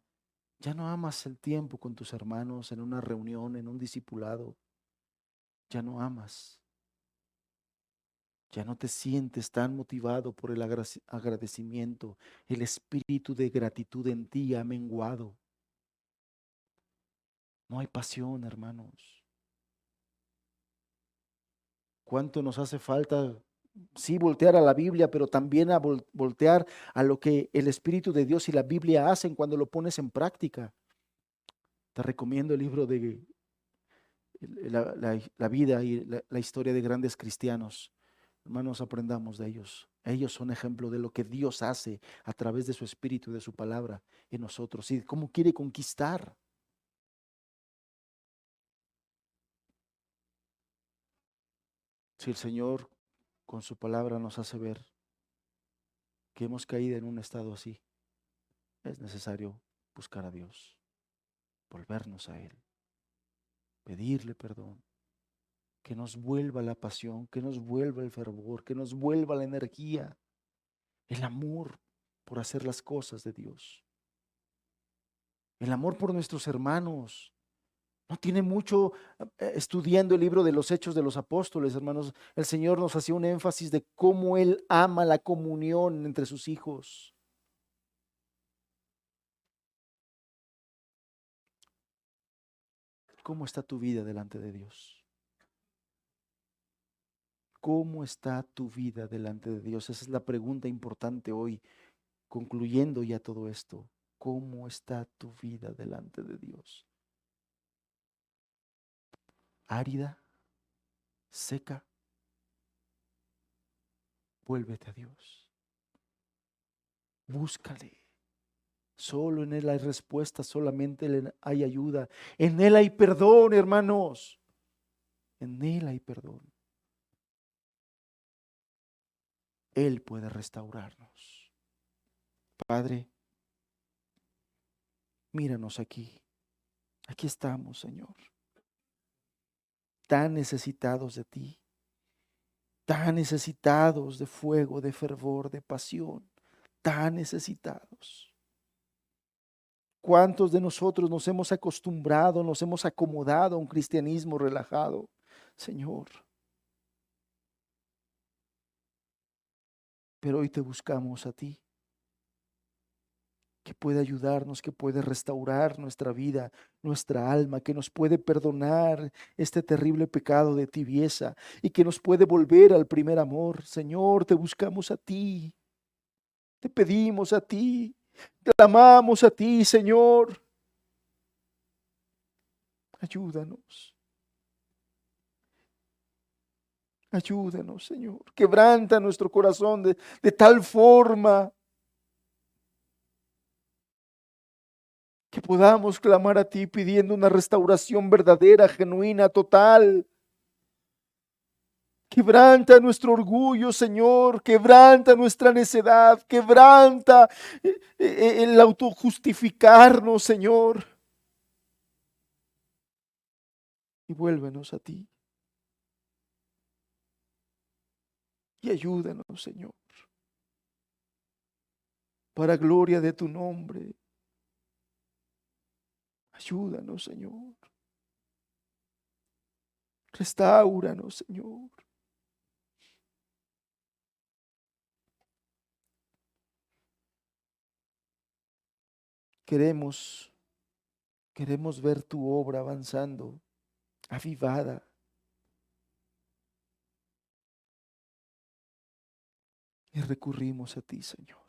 A: ya no amas el tiempo con tus hermanos en una reunión, en un discipulado, ya no amas. Ya no te sientes tan motivado por el agradecimiento. El espíritu de gratitud en ti ha menguado. No hay pasión, hermanos. ¿Cuánto nos hace falta? Sí, voltear a la Biblia, pero también a voltear a lo que el Espíritu de Dios y la Biblia hacen cuando lo pones en práctica. Te recomiendo el libro de la vida y la historia de grandes cristianos. Hermanos, aprendamos de ellos. Ellos son ejemplo de lo que Dios hace a través de su Espíritu y de su palabra en nosotros y cómo quiere conquistar. Si el Señor con su palabra nos hace ver que hemos caído en un estado así, es necesario buscar a Dios, volvernos a Él, pedirle perdón, que nos vuelva la pasión, que nos vuelva el fervor, que nos vuelva la energía, el amor por hacer las cosas de Dios, el amor por nuestros hermanos. No tiene mucho estudiando el libro de los Hechos de los Apóstoles, hermanos. El Señor nos hacía un énfasis de cómo Él ama la comunión entre sus hijos. ¿Cómo está tu vida delante de Dios? ¿Cómo está tu vida delante de Dios? Esa es la pregunta importante hoy, concluyendo ya todo esto. ¿Cómo está tu vida delante de Dios? ¿Árida? ¿Seca? Vuélvete a Dios. Búscale. Solo en Él hay respuesta, solamente en Él hay ayuda. En Él hay perdón, hermanos. En Él hay perdón. Él puede restaurarnos. Padre, míranos aquí. Aquí estamos, Señor. Tan necesitados de ti. Tan necesitados de fuego, de fervor, de pasión. Tan necesitados. ¿Cuántos de nosotros nos hemos acostumbrado, nos hemos acomodado a un cristianismo relajado? Señor, pero hoy te buscamos a ti, que puede ayudarnos, que puede restaurar nuestra vida, nuestra alma, que nos puede perdonar este terrible pecado de tibieza y que nos puede volver al primer amor. Señor, te buscamos a ti, te pedimos a ti, clamamos a ti, Señor. Ayúdanos, ayúdanos, Señor. Quebranta nuestro corazón de tal forma que podamos clamar a ti pidiendo una restauración verdadera, genuina, total. Quebranta nuestro orgullo, Señor, quebranta nuestra necedad, quebranta el autojustificarnos, Señor, y vuélvenos a ti. Y ayúdanos, Señor, para gloria de tu nombre. Ayúdanos, Señor. Restáuranos, Señor. Queremos, queremos ver tu obra avanzando, avivada. Y recurrimos a ti, Señor.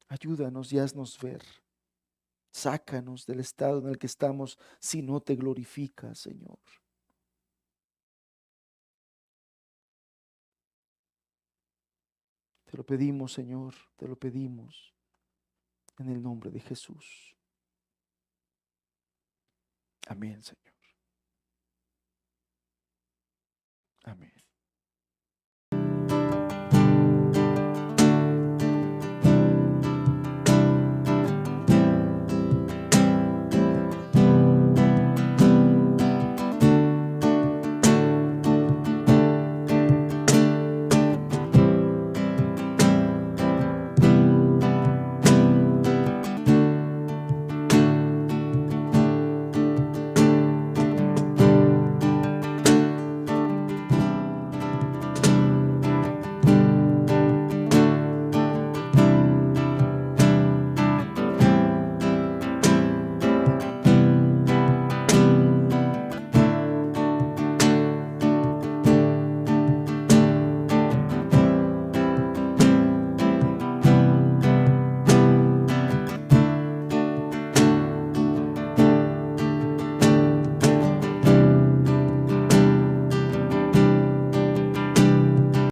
A: Ayúdanos y haznos ver. Sácanos del estado en el que estamos si no te glorificas, Señor. Te lo pedimos, Señor, te lo pedimos en el nombre de Jesús. Amén, Señor. Amén.